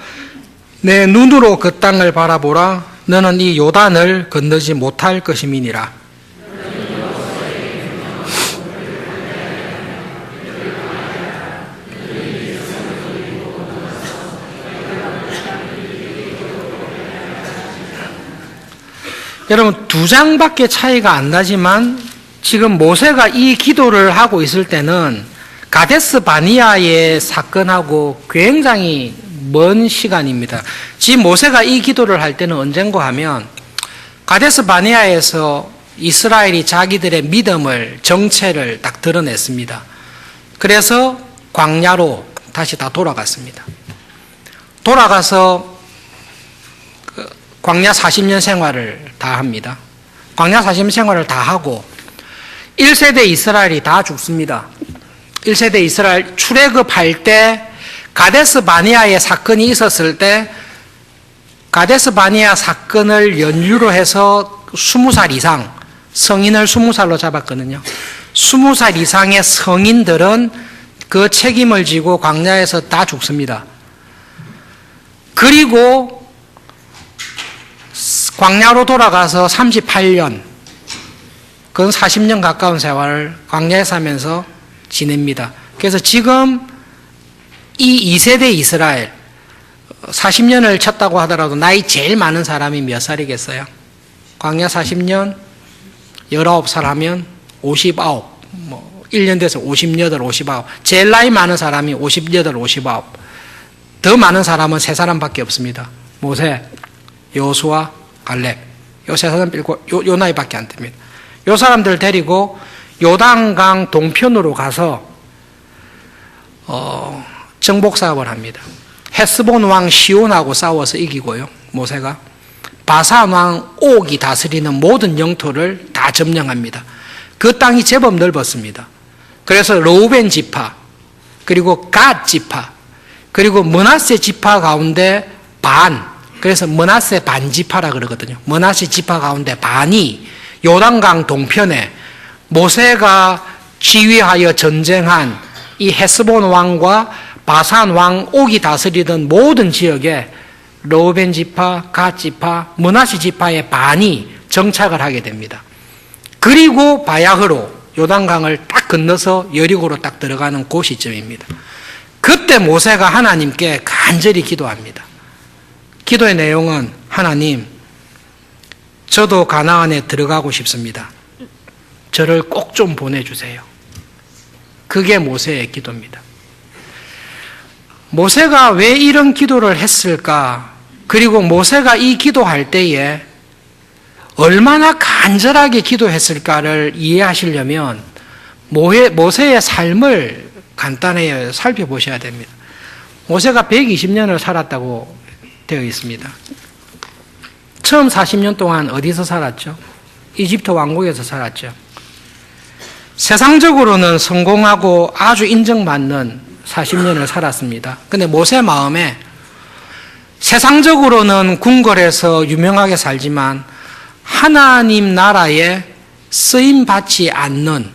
내 눈으로 그 땅을 바라보라. 너는 이 요단을 건너지 못할 것임이니라. 여러분, 두 장밖에 차이가 안 나지만 지금 모세가 이 기도를 하고 있을 때는 가데스 바니아의 사건하고 굉장히 먼 시간입니다. 지금 모세가 이 기도를 할 때는 언젠가 하면 가데스 바니아에서 이스라엘이 자기들의 믿음을, 정체를 딱 드러냈습니다. 그래서 광야로 다시 다 돌아갔습니다. 돌아가서 광야 40년 생활을 다 합니다. 광야 40년 생활을 다 하고 1세대 이스라엘이 다 죽습니다. 1세대 이스라엘 출애굽할 때 가데스 바니아의 사건이 있었을 때 가데스 바니아 사건을 연유로 해서 20살 이상, 성인을 20살로 잡았거든요. 20살 이상의 성인들은 그 책임을 지고 광야에서 다 죽습니다. 그리고 광야로 돌아가서 38년, 그건 40년 가까운 세월을 광야에서 하면서 지냅니다. 그래서 지금 이 2세대 이스라엘, 40년을 쳤다고 하더라도 나이 제일 많은 사람이 몇 살이겠어요? 광야 40년 19살 하면 59, 1년 돼서 58, 59. 제일 나이 많은 사람이 58, 59. 더 많은 사람은 세 사람밖에 없습니다. 모세, 여호수아, 갈렙. 요 세 사람 빼고 요 나이밖에 안 됩니다. 요 사람들 데리고 요단강 동편으로 가서 정복 사업을 합니다. 헤스본 왕 시온하고 싸워서 이기고요. 모세가 바산 왕 옥이 다스리는 모든 영토를 다 점령합니다. 그 땅이 제법 넓었습니다. 그래서 르우벤 지파, 그리고 갓 지파, 그리고 므낫세 지파 가운데 반, 그래서 므낫세 반 지파라 그러거든요. 므낫세 지파 가운데 반이 요단강 동편에 모세가 지휘하여 전쟁한 이 헤스본 왕과 바산 왕 옥이 다스리던 모든 지역에 르우벤 지파, 갓 지파, 므낫세 지파의 반이 정착을 하게 됩니다. 그리고 바야흐로 요단강을 딱 건너서 여리고로 딱 들어가는 그 시점입니다. 그때 모세가 하나님께 간절히 기도합니다. 기도의 내용은 하나님, 저도 가나안에 들어가고 싶습니다. 저를 꼭 좀 보내주세요. 그게 모세의 기도입니다. 모세가 왜 이런 기도를 했을까? 그리고 모세가 이 기도할 때에 얼마나 간절하게 기도했을까를 이해하시려면 모세의 삶을 간단히 살펴보셔야 됩니다. 모세가 120년을 살았다고 되어 있습니다. 처음 40년 동안 어디서 살았죠? 이집트 왕국에서 살았죠. 세상적으로는 성공하고 아주 인정받는 40년을 살았습니다. 근데 모세 마음에 세상적으로는 궁궐에서 유명하게 살지만 하나님 나라에 쓰임받지 않는,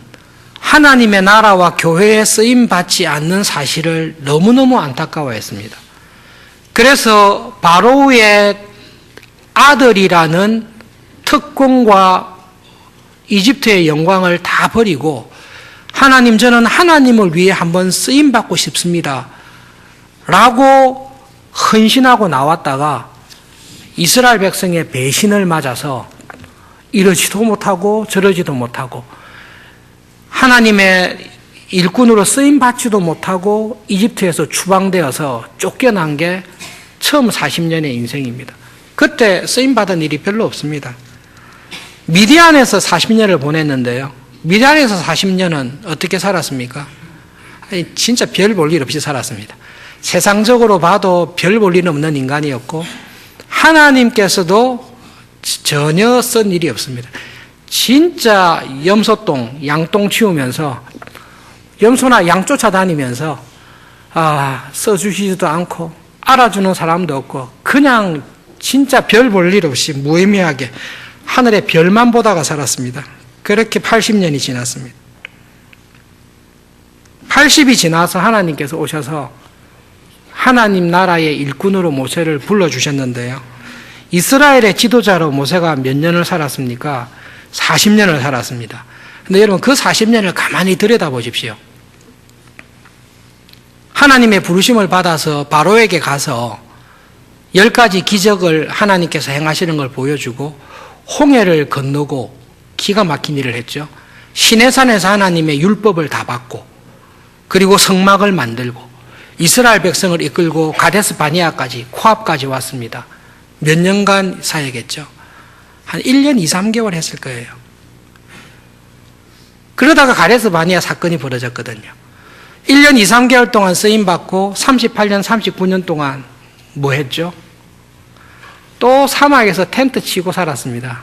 하나님의 나라와 교회에 쓰임받지 않는 사실을 너무너무 안타까워했습니다. 그래서 바로의 아들이라는 특권과 이집트의 영광을 다 버리고 하나님, 저는 하나님을 위해 한번 쓰임받고 싶습니다 라고 헌신하고 나왔다가 이스라엘 백성의 배신을 맞아서 이러지도 못하고 저러지도 못하고 하나님의 일꾼으로 쓰임받지도 못하고 이집트에서 추방되어서 쫓겨난 게 처음 40년의 인생입니다. 그때 쓰임받은 일이 별로 없습니다. 미디안에서 40년을 보냈는데요. 미디안에서 40년은 어떻게 살았습니까? 진짜 별 볼 일 없이 살았습니다. 세상적으로 봐도 별 볼 일 없는 인간이었고 하나님께서도 전혀 쓴 일이 없습니다. 진짜 염소똥, 양똥 치우면서 염소나 양 쫓아다니면서 써주시지도 않고 알아주는 사람도 없고 그냥 진짜 별 볼 일 없이 무의미하게 하늘의 별만 보다가 살았습니다. 그렇게 80년이 지났습니다. 80이 지나서 하나님께서 오셔서 하나님 나라의 일꾼으로 모세를 불러주셨는데요. 이스라엘의 지도자로 모세가 몇 년을 살았습니까? 40년을 살았습니다. 근데 여러분 그 40년을 가만히 들여다보십시오. 하나님의 부르심을 받아서 바로에게 가서 10가지 기적을 하나님께서 행하시는 걸 보여주고 홍해를 건너고 기가 막힌 일을 했죠. 시내산에서 하나님의 율법을 다 받고 그리고 성막을 만들고 이스라엘 백성을 이끌고 가데스 바니아까지 코압까지 왔습니다. 몇 년간 사역했죠. 한 1년 2, 3개월 했을 거예요. 그러다가 가데스 바니아 사건이 벌어졌거든요. 1년 2, 3개월 동안 쓰임받고 38년, 39년 동안 뭐 했죠? 또 사막에서 텐트 치고 살았습니다.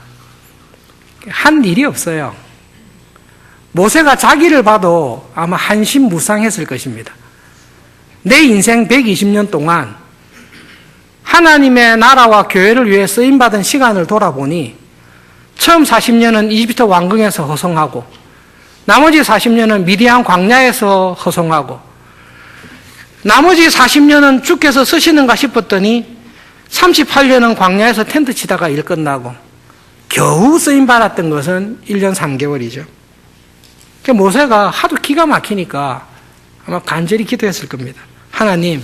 한 일이 없어요. 모세가 자기를 봐도 아마 한심무상했을 것입니다. 내 인생 120년 동안 하나님의 나라와 교회를 위해 쓰임받은 시간을 돌아보니 처음 40년은 이집트 왕궁에서 허송하고 나머지 40년은 미디안 광야에서 허송하고 나머지 40년은 주께서 쓰시는가 싶었더니 38년은 광야에서 텐트 치다가 일 끝나고 겨우 쓰임받았던 것은 1년 3개월이죠. 모세가 하도 기가 막히니까 아마 간절히 기도했을 겁니다. 하나님,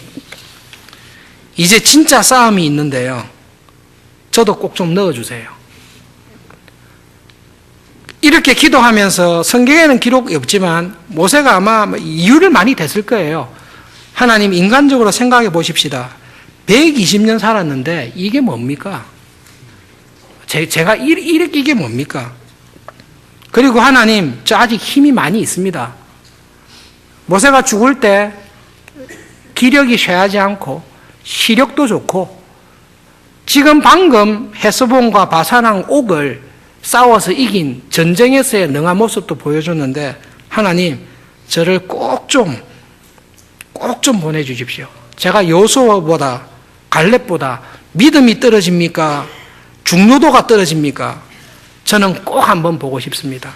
이제 진짜 싸움이 있는데요. 저도 꼭 좀 넣어주세요. 이렇게 기도하면서 성경에는 기록이 없지만 모세가 아마 이유를 많이 댔을 거예요. 하나님, 인간적으로 생각해 보십시다. 120년 살았는데 이게 뭡니까? 제가 이게 뭡니까? 그리고 하나님, 저 아직 힘이 많이 있습니다. 모세가 죽을 때 기력이 쇠하지 않고 시력도 좋고 지금 방금 헤스본과 바산왕 옥을 싸워서 이긴 전쟁에서의 능한 모습도 보여줬는데 하나님, 저를 꼭 좀 보내주십시오. 제가 여호수아보다 갈렙보다 믿음이 떨어집니까? 중노도가 떨어집니까? 저는 꼭 한번 보고 싶습니다.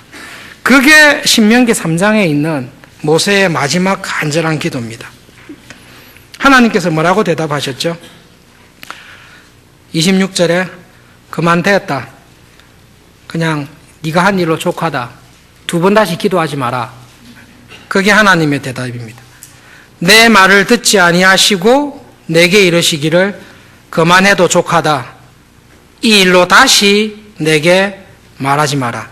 그게 신명기 3장에 있는 모세의 마지막 간절한 기도입니다. 하나님께서 뭐라고 대답하셨죠? 26절에 그만 되었다. 그냥 네가 한 일로 족하다. 2번 다시 기도하지 마라. 그게 하나님의 대답입니다. 내 말을 듣지 아니하시고 내게 이르시기를 그만해도 족하다. 이 일로 다시 내게 말하지 마라.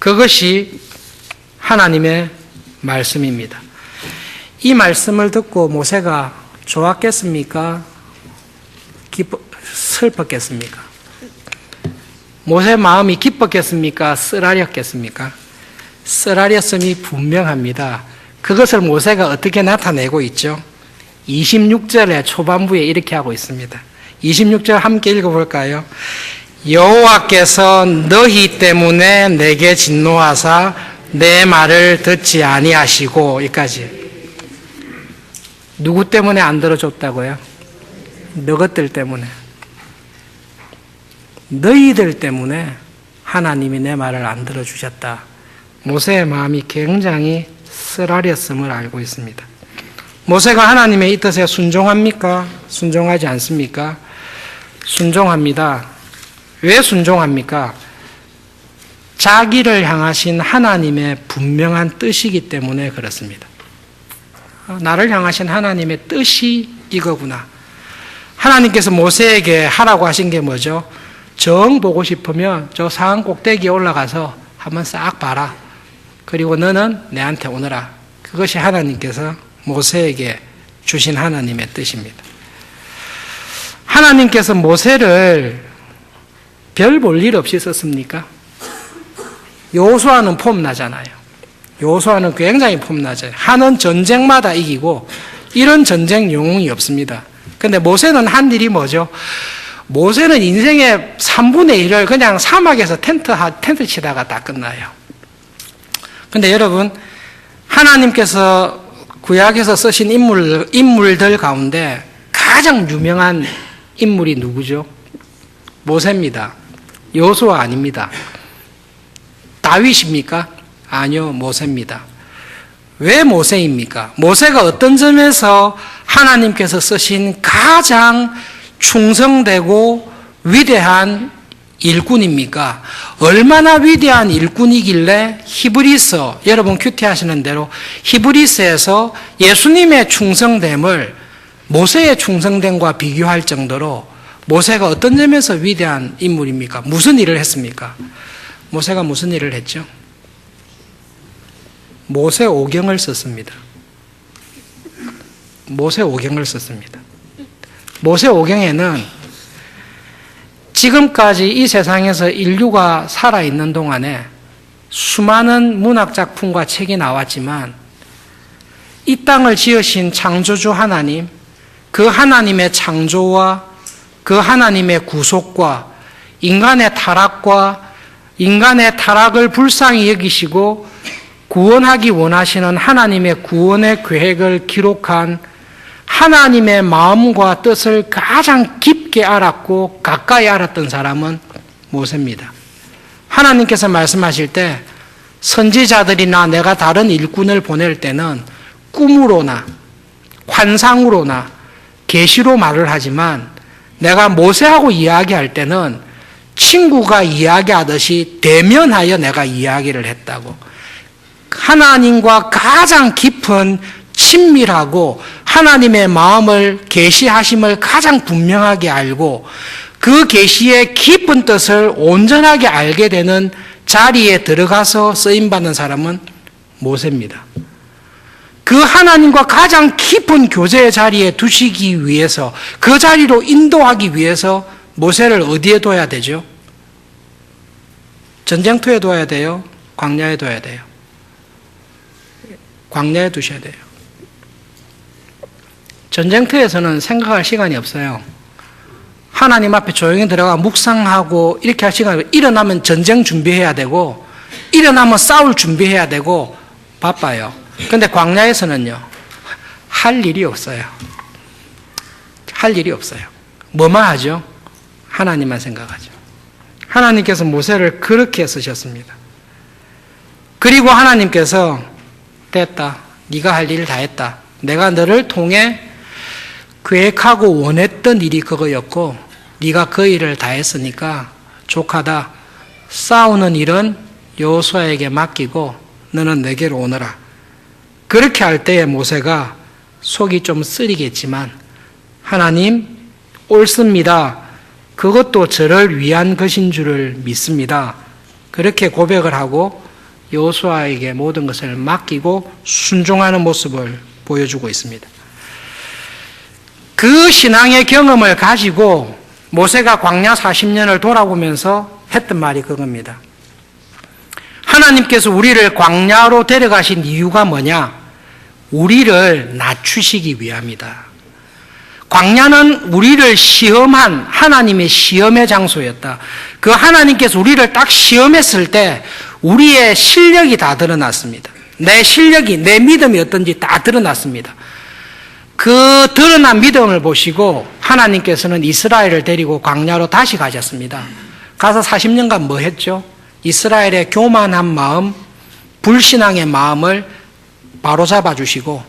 그것이 하나님의 말씀입니다. 이 말씀을 듣고 모세가 좋았겠습니까? 슬펐겠습니까? 모세의 마음이 기뻤겠습니까? 쓰라렸겠습니까? 쓰라렸음이 분명합니다. 그것을 모세가 어떻게 나타내고 있죠? 26절의 초반부에 이렇게 하고 있습니다. 26절 함께 읽어볼까요? 여호와께서 너희 때문에 내게 진노하사 내 말을 듣지 아니하시고, 여기까지. 누구 때문에 안 들어줬다고요? 너것들 때문에. 너희들 때문에 하나님이 내 말을 안 들어주셨다. 모세의 마음이 굉장히 쓰라렸음을 알고 있습니다. 모세가 하나님의 이 뜻에 순종합니까? 순종하지 않습니까? 순종합니다. 왜 순종합니까? 자기를 향하신 하나님의 분명한 뜻이기 때문에 그렇습니다. 나를 향하신 하나님의 뜻이 이거구나. 하나님께서 모세에게 하라고 하신 게 뭐죠? 정 보고 싶으면 저 산 꼭대기에 올라가서 한번 싹 봐라. 그리고 너는 내한테 오너라. 그것이 하나님께서 모세에게 주신 하나님의 뜻입니다. 하나님께서 모세를 별 볼 일 없이 썼습니까? 여호수아는 폼나잖아요. 여호수아는 굉장히 폼나죠. 하는 전쟁마다 이기고 이런 전쟁 영웅이 없습니다. 근데 모세는 한 일이 뭐죠? 모세는 인생의 3분의 1을 그냥 사막에서 텐트 치다가 다 끝나요. 근데 여러분, 하나님께서 구약에서 쓰신 인물들 가운데 가장 유명한 인물이 누구죠? 모세입니다. 여호수아 아닙니다. 다윗입니까? 아니요, 모세입니다. 왜 모세입니까? 모세가 어떤 점에서 하나님께서 쓰신 가장 충성되고 위대한 일꾼입니까? 얼마나 위대한 일꾼이길래 히브리서, 여러분 큐티하시는 대로 히브리서에서 예수님의 충성됨을 모세의 충성됨과 비교할 정도로 모세가 어떤 점에서 위대한 인물입니까? 무슨 일을 했습니까? 모세가 무슨 일을 했죠? 모세오경을 썼습니다. 모세오경을 썼습니다. 모세오경에는 지금까지 이 세상에서 인류가 살아있는 동안에 수많은 문학작품과 책이 나왔지만 이 땅을 지으신 창조주 하나님, 그 하나님의 창조와 그 하나님의 구속과 인간의 타락을 불쌍히 여기시고 구원하기 원하시는 하나님의 구원의 계획을 기록한 하나님의 마음과 뜻을 가장 깊게 알았고 가까이 알았던 사람은 모세입니다. 하나님께서 말씀하실 때 선지자들이나 내가 다른 일꾼을 보낼 때는 꿈으로나 환상으로나 계시로 말을 하지만 내가 모세하고 이야기할 때는 친구가 이야기하듯이 대면하여 내가 이야기를 했다고. 하나님과 가장 깊은 친밀하고 하나님의 마음을 계시하심을 가장 분명하게 알고 그 계시의 깊은 뜻을 온전하게 알게 되는 자리에 들어가서 쓰임받는 사람은 모세입니다. 그 하나님과 가장 깊은 교제의 자리에 두시기 위해서, 그 자리로 인도하기 위해서 모세를 어디에 둬야 되죠? 전쟁터에 둬야 돼요? 광야에 둬야 돼요? 광야에 두셔야 돼요. 전쟁터에서는 생각할 시간이 없어요. 하나님 앞에 조용히 들어가 묵상하고 이렇게 할 시간이 없어요. 일어나면 전쟁 준비해야 되고, 일어나면 싸울 준비해야 되고 바빠요. 그런데 광야에서는요, 할 일이 없어요. 할 일이 없어요. 뭐만 하죠? 하나님만 생각하죠. 하나님께서 모세를 그렇게 쓰셨습니다. 그리고 하나님께서 됐다. 네가 할 일을 다 했다. 내가 너를 통해 계획하고 원했던 일이 그거였고 네가 그 일을 다 했으니까 족하다. 싸우는 일은 여호수아에게 맡기고 너는 내게로 오너라. 그렇게 할 때에 모세가 속이 좀 쓰리겠지만 하나님 옳습니다. 그것도 저를 위한 것인 줄을 믿습니다. 그렇게 고백을 하고 여호수아에게 모든 것을 맡기고 순종하는 모습을 보여주고 있습니다. 그 신앙의 경험을 가지고 모세가 광야 40년을 돌아보면서 했던 말이 그겁니다. 하나님께서 우리를 광야로 데려가신 이유가 뭐냐? 우리를 낮추시기 위함이다. 광야는 우리를 시험한 하나님의 시험의 장소였다. 그 하나님께서 우리를 딱 시험했을 때 우리의 실력이 다 드러났습니다. 내 실력이, 내 믿음이 어떤지 다 드러났습니다. 그 드러난 믿음을 보시고 하나님께서는 이스라엘을 데리고 광야로 다시 가셨습니다. 가서 40년간 뭐 했죠? 이스라엘의 교만한 마음, 불신앙의 마음을 바로잡아 주시고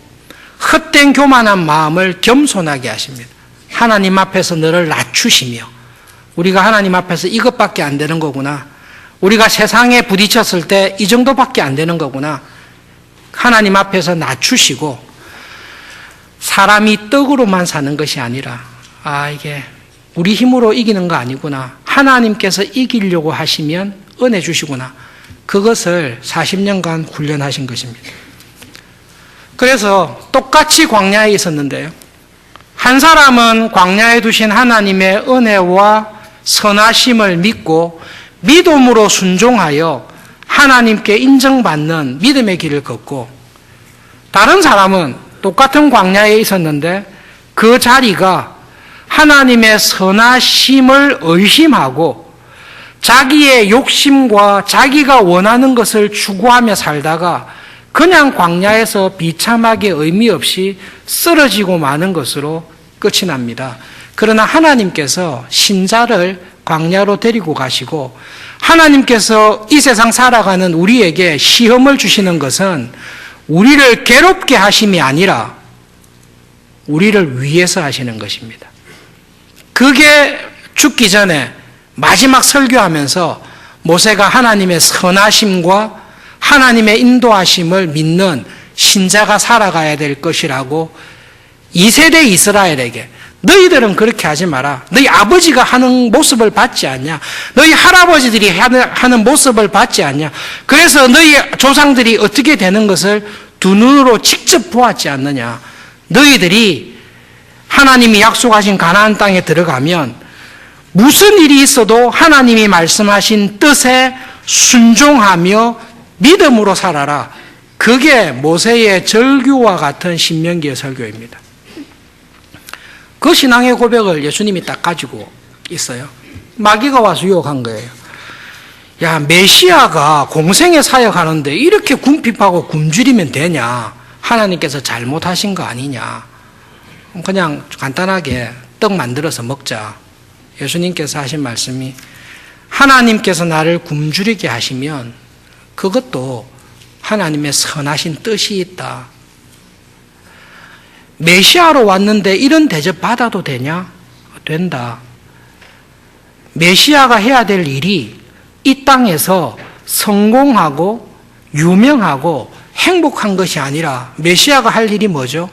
헛된 교만한 마음을 겸손하게 하십니다. 하나님 앞에서 너를 낮추시며, 우리가 하나님 앞에서 이것밖에 안 되는 거구나. 우리가 세상에 부딪혔을 때 이 정도밖에 안 되는 거구나. 하나님 앞에서 낮추시고, 사람이 떡으로만 사는 것이 아니라 이게 우리 힘으로 이기는 거 아니구나. 하나님께서 이기려고 하시면 은혜 주시구나. 그것을 40년간 훈련하신 것입니다. 그래서 똑같이 광야에 있었는데요. 한 사람은 광야에 두신 하나님의 은혜와 선하심을 믿고 믿음으로 순종하여 하나님께 인정받는 믿음의 길을 걷고, 다른 사람은 똑같은 광야에 있었는데 그 자리가 하나님의 선하심을 의심하고 자기의 욕심과 자기가 원하는 것을 추구하며 살다가 그냥 광야에서 비참하게 의미 없이 쓰러지고 마는 것으로 끝이 납니다. 그러나 하나님께서 신자를 광야로 데리고 가시고 하나님께서 이 세상 살아가는 우리에게 시험을 주시는 것은 우리를 괴롭게 하심이 아니라 우리를 위해서 하시는 것입니다. 그게 죽기 전에 마지막 설교하면서 모세가 하나님의 선하심과 하나님의 인도하심을 믿는 신자가 살아가야 될 것이라고 2세대 이스라엘에게, 너희들은 그렇게 하지 마라. 너희 아버지가 하는 모습을 봤지 않냐? 너희 할아버지들이 하는 모습을 봤지 않냐? 그래서 너희 조상들이 어떻게 되는 것을 두 눈으로 직접 보았지 않느냐? 너희들이 하나님이 약속하신 가나안 땅에 들어가면 무슨 일이 있어도 하나님이 말씀하신 뜻에 순종하며 믿음으로 살아라. 그게 모세의 절규와 같은 신명기의 설교입니다. 그 신앙의 고백을 예수님이 딱 가지고 있어요. 마귀가 와서 유혹한 거예요. 야, 메시아가 공생의 사역하는데 이렇게 궁핍하고 굶주리면 되냐? 하나님께서 잘못하신 거 아니냐? 그냥 간단하게 떡 만들어서 먹자. 예수님께서 하신 말씀이, 하나님께서 나를 굶주리게 하시면 그것도 하나님의 선하신 뜻이 있다. 메시아로 왔는데 이런 대접 받아도 되냐? 된다. 메시아가 해야 될 일이 이 땅에서 성공하고 유명하고 행복한 것이 아니라 메시아가 할 일이 뭐죠?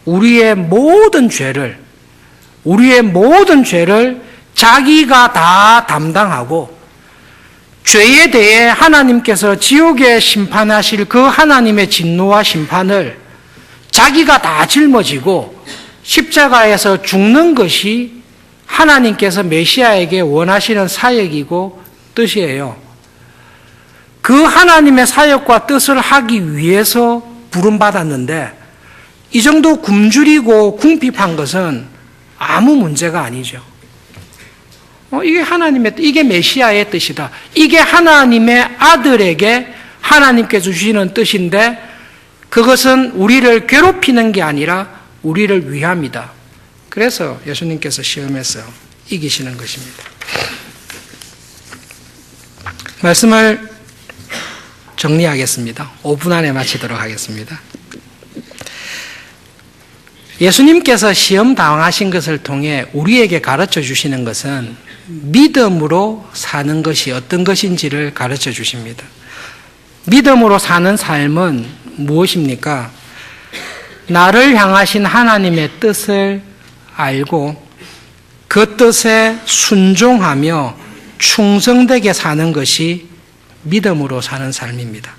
우리의 모든 죄를 자기가 다 담당하고 죄에 대해 하나님께서 지옥에 심판하실 그 하나님의 진노와 심판을 자기가 다 짊어지고 십자가에서 죽는 것이 하나님께서 메시아에게 원하시는 사역이고 뜻이에요. 그 하나님의 사역과 뜻을 하기 위해서 부름받았는데 이 정도 굶주리고 궁핍한 것은 아무 문제가 아니죠. 이게 메시아의 뜻이다. 이게 하나님의 아들에게 하나님께서 주시는 뜻인데 그것은 우리를 괴롭히는 게 아니라 우리를 위함이다. 그래서 예수님께서 시험에서 이기시는 것입니다. 말씀을 정리하겠습니다. 5분 안에 마치도록 하겠습니다. 예수님께서 시험 당하신 것을 통해 우리에게 가르쳐 주시는 것은 믿음으로 사는 것이 어떤 것인지를 가르쳐 주십니다. 믿음으로 사는 삶은 무엇입니까? 나를 향하신 하나님의 뜻을 알고 그 뜻에 순종하며 충성되게 사는 것이 믿음으로 사는 삶입니다.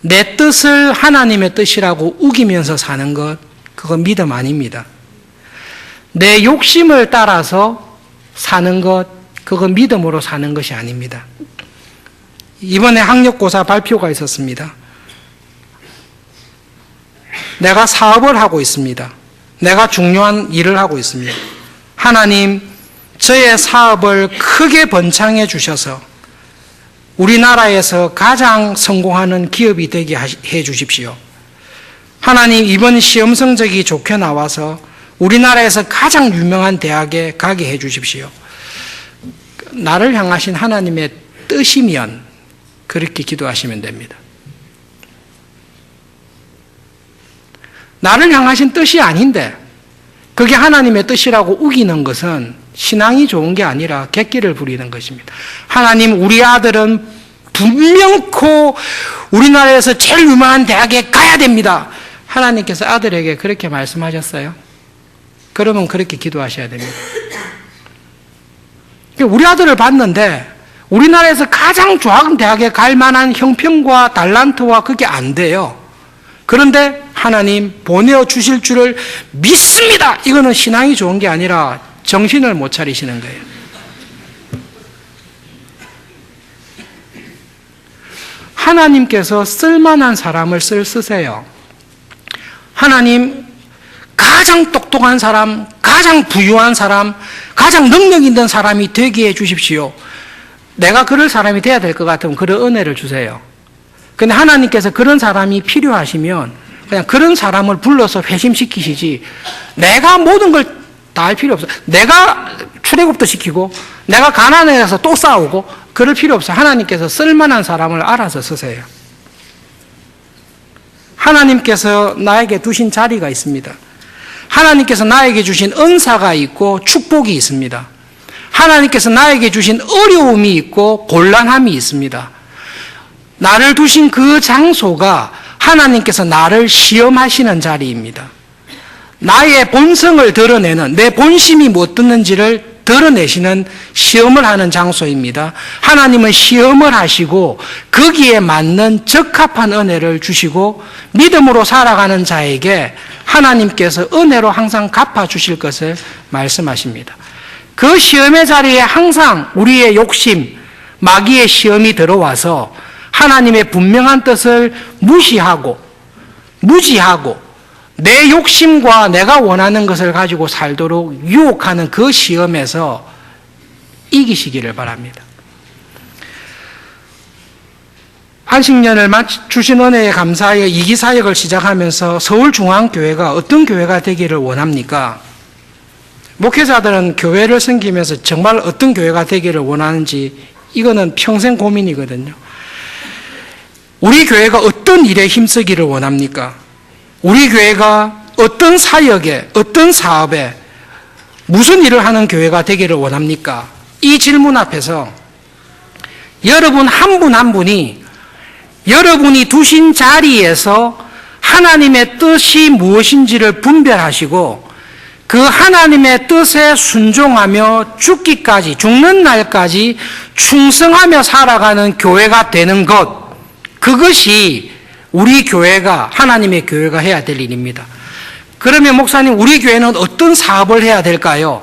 내 뜻을 하나님의 뜻이라고 우기면서 사는 것, 그건 믿음 아닙니다. 내 욕심을 따라서 사는 것, 그건 믿음으로 사는 것이 아닙니다. 이번에 학력고사 발표가 있었습니다. 내가 사업을 하고 있습니다. 내가 중요한 일을 하고 있습니다. 하나님, 저의 사업을 크게 번창해 주셔서 우리나라에서 가장 성공하는 기업이 되게 해 주십시오. 하나님, 이번 시험 성적이 좋게 나와서 우리나라에서 가장 유명한 대학에 가게 해 주십시오. 나를 향하신 하나님의 뜻이면 그렇게 기도하시면 됩니다. 나를 향하신 뜻이 아닌데 그게 하나님의 뜻이라고 우기는 것은 신앙이 좋은 게 아니라 객기를 부리는 것입니다. 하나님, 우리 아들은 분명코 우리나라에서 제일 유명한 대학에 가야 됩니다. 하나님께서 아들에게 그렇게 말씀하셨어요? 그러면 그렇게 기도하셔야 됩니다. 우리 아들을 봤는데 우리나라에서 가장 좋은 대학에 갈 만한 형편과 달란트와 그게 안 돼요. 그런데 하나님 보내주실 줄을 믿습니다. 이거는 신앙이 좋은 게 아니라 정신을 못 차리시는 거예요. 하나님께서 쓸만한 사람을 쓰세요. 하나님, 가장 똑똑한 사람, 가장 부유한 사람, 가장 능력 있는 사람이 되게 해 주십시오. 내가 그럴 사람이 돼야 될 것 같으면 그런 은혜를 주세요. 근데 하나님께서 그런 사람이 필요하시면 그냥 그런 사람을 불러서 회심시키시지 내가 모든 걸 다 할 필요 없어요. 내가 출애굽도 시키고 내가 가나안에 가서 또 싸우고 그럴 필요 없어요. 하나님께서 쓸만한 사람을 알아서 쓰세요. 하나님께서 나에게 두신 자리가 있습니다. 하나님께서 나에게 주신 은사가 있고 축복이 있습니다. 하나님께서 나에게 주신 어려움이 있고 곤란함이 있습니다. 나를 두신 그 장소가 하나님께서 나를 시험하시는 자리입니다. 나의 본성을 드러내는, 내 본심이 못 듣는지를 드러내시는 시험을 하는 장소입니다. 하나님은 시험을 하시고 거기에 맞는 적합한 은혜를 주시고 믿음으로 살아가는 자에게 하나님께서 은혜로 항상 갚아주실 것을 말씀하십니다. 그 시험의 자리에 항상 우리의 욕심, 마귀의 시험이 들어와서 하나님의 분명한 뜻을 무지하고 내 욕심과 내가 원하는 것을 가지고 살도록 유혹하는 그 시험에서 이기시기를 바랍니다. 안식년을 주신 은혜에 감사하여 2기 사역을 시작하면서 서울중앙교회가 어떤 교회가 되기를 원합니까? 목회자들은 교회를 섬기면서 정말 어떤 교회가 되기를 원하는지 이거는 평생 고민이거든요. 우리 교회가 어떤 일에 힘쓰기를 원합니까? 우리 교회가 어떤 사역에, 어떤 사업에, 무슨 일을 하는 교회가 되기를 원합니까? 이 질문 앞에서 여러분 한 분 한 분이 여러분이 두신 자리에서 하나님의 뜻이 무엇인지를 분별하시고 그 하나님의 뜻에 순종하며 죽기까지, 죽는 날까지 충성하며 살아가는 교회가 되는 것, 그것이 우리 교회가, 하나님의 교회가 해야 될 일입니다. 그러면 목사님, 우리 교회는 어떤 사업을 해야 될까요?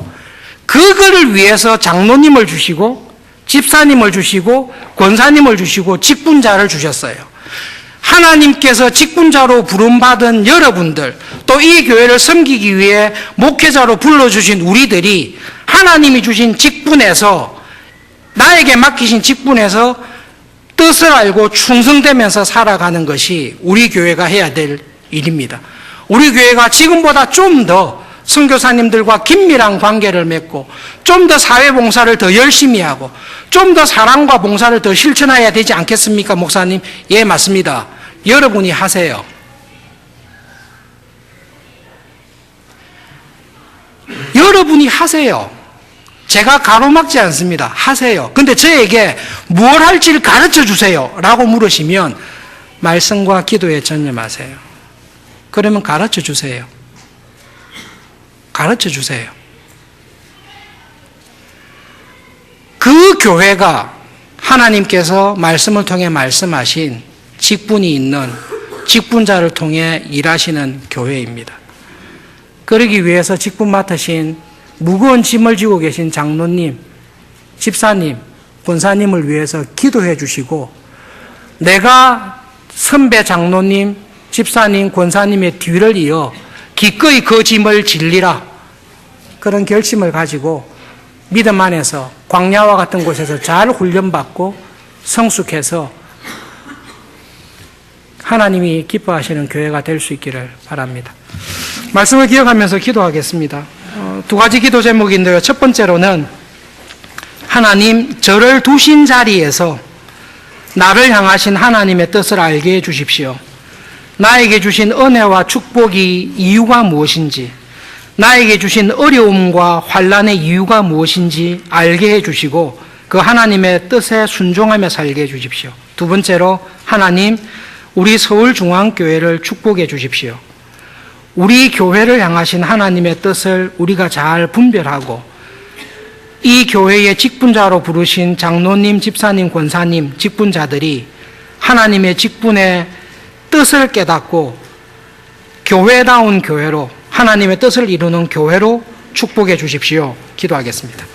그거를 위해서 장로님을 주시고 집사님을 주시고 권사님을 주시고 직분자를 주셨어요. 하나님께서 직분자로 부름받은 여러분들, 또 이 교회를 섬기기 위해 목회자로 불러주신 우리들이 하나님이 주신 직분에서, 나에게 맡기신 직분에서 뜻을 알고 충성되면서 살아가는 것이 우리 교회가 해야 될 일입니다. 우리 교회가 지금보다 좀 더 선교사님들과 긴밀한 관계를 맺고 좀 더 사회봉사를 더 열심히 하고 좀 더 사랑과 봉사를 더 실천해야 되지 않겠습니까, 목사님? 예, 맞습니다. 여러분이 하세요. 여러분이 하세요. 제가 가로막지 않습니다. 하세요. 근데 저에게 무엇 할지를 가르쳐 주세요 라고 물으시면 말씀과 기도에 전념하세요. 그러면 가르쳐 주세요. 가르쳐 주세요. 그 교회가 하나님께서 말씀을 통해 말씀하신 직분이 있는 직분자를 통해 일하시는 교회입니다. 그러기 위해서 직분 맡으신 무거운 짐을 지고 계신 장로님, 집사님, 권사님을 위해서 기도해 주시고 내가 선배 장로님, 집사님, 권사님의 뒤를 이어 기꺼이 그 짐을 질리라, 그런 결심을 가지고 믿음 안에서 광야와 같은 곳에서 잘 훈련받고 성숙해서 하나님이 기뻐하시는 교회가 될 수 있기를 바랍니다. 말씀을 기억하면서 기도하겠습니다. 두 가지 기도 제목인데요. 첫 번째로는 하나님, 저를 두신 자리에서 나를 향하신 하나님의 뜻을 알게 해 주십시오. 나에게 주신 은혜와 축복이 이유가 무엇인지, 나에게 주신 어려움과 환난의 이유가 무엇인지 알게 해 주시고 그 하나님의 뜻에 순종하며 살게 해 주십시오. 두 번째로, 하나님, 우리 서울중앙교회를 축복해 주십시오. 우리 교회를 향하신 하나님의 뜻을 우리가 잘 분별하고 이 교회의 직분자로 부르신 장로님, 집사님, 권사님, 직분자들이 하나님의 직분의 뜻을 깨닫고 교회다운 교회로, 하나님의 뜻을 이루는 교회로 축복해 주십시오. 기도하겠습니다.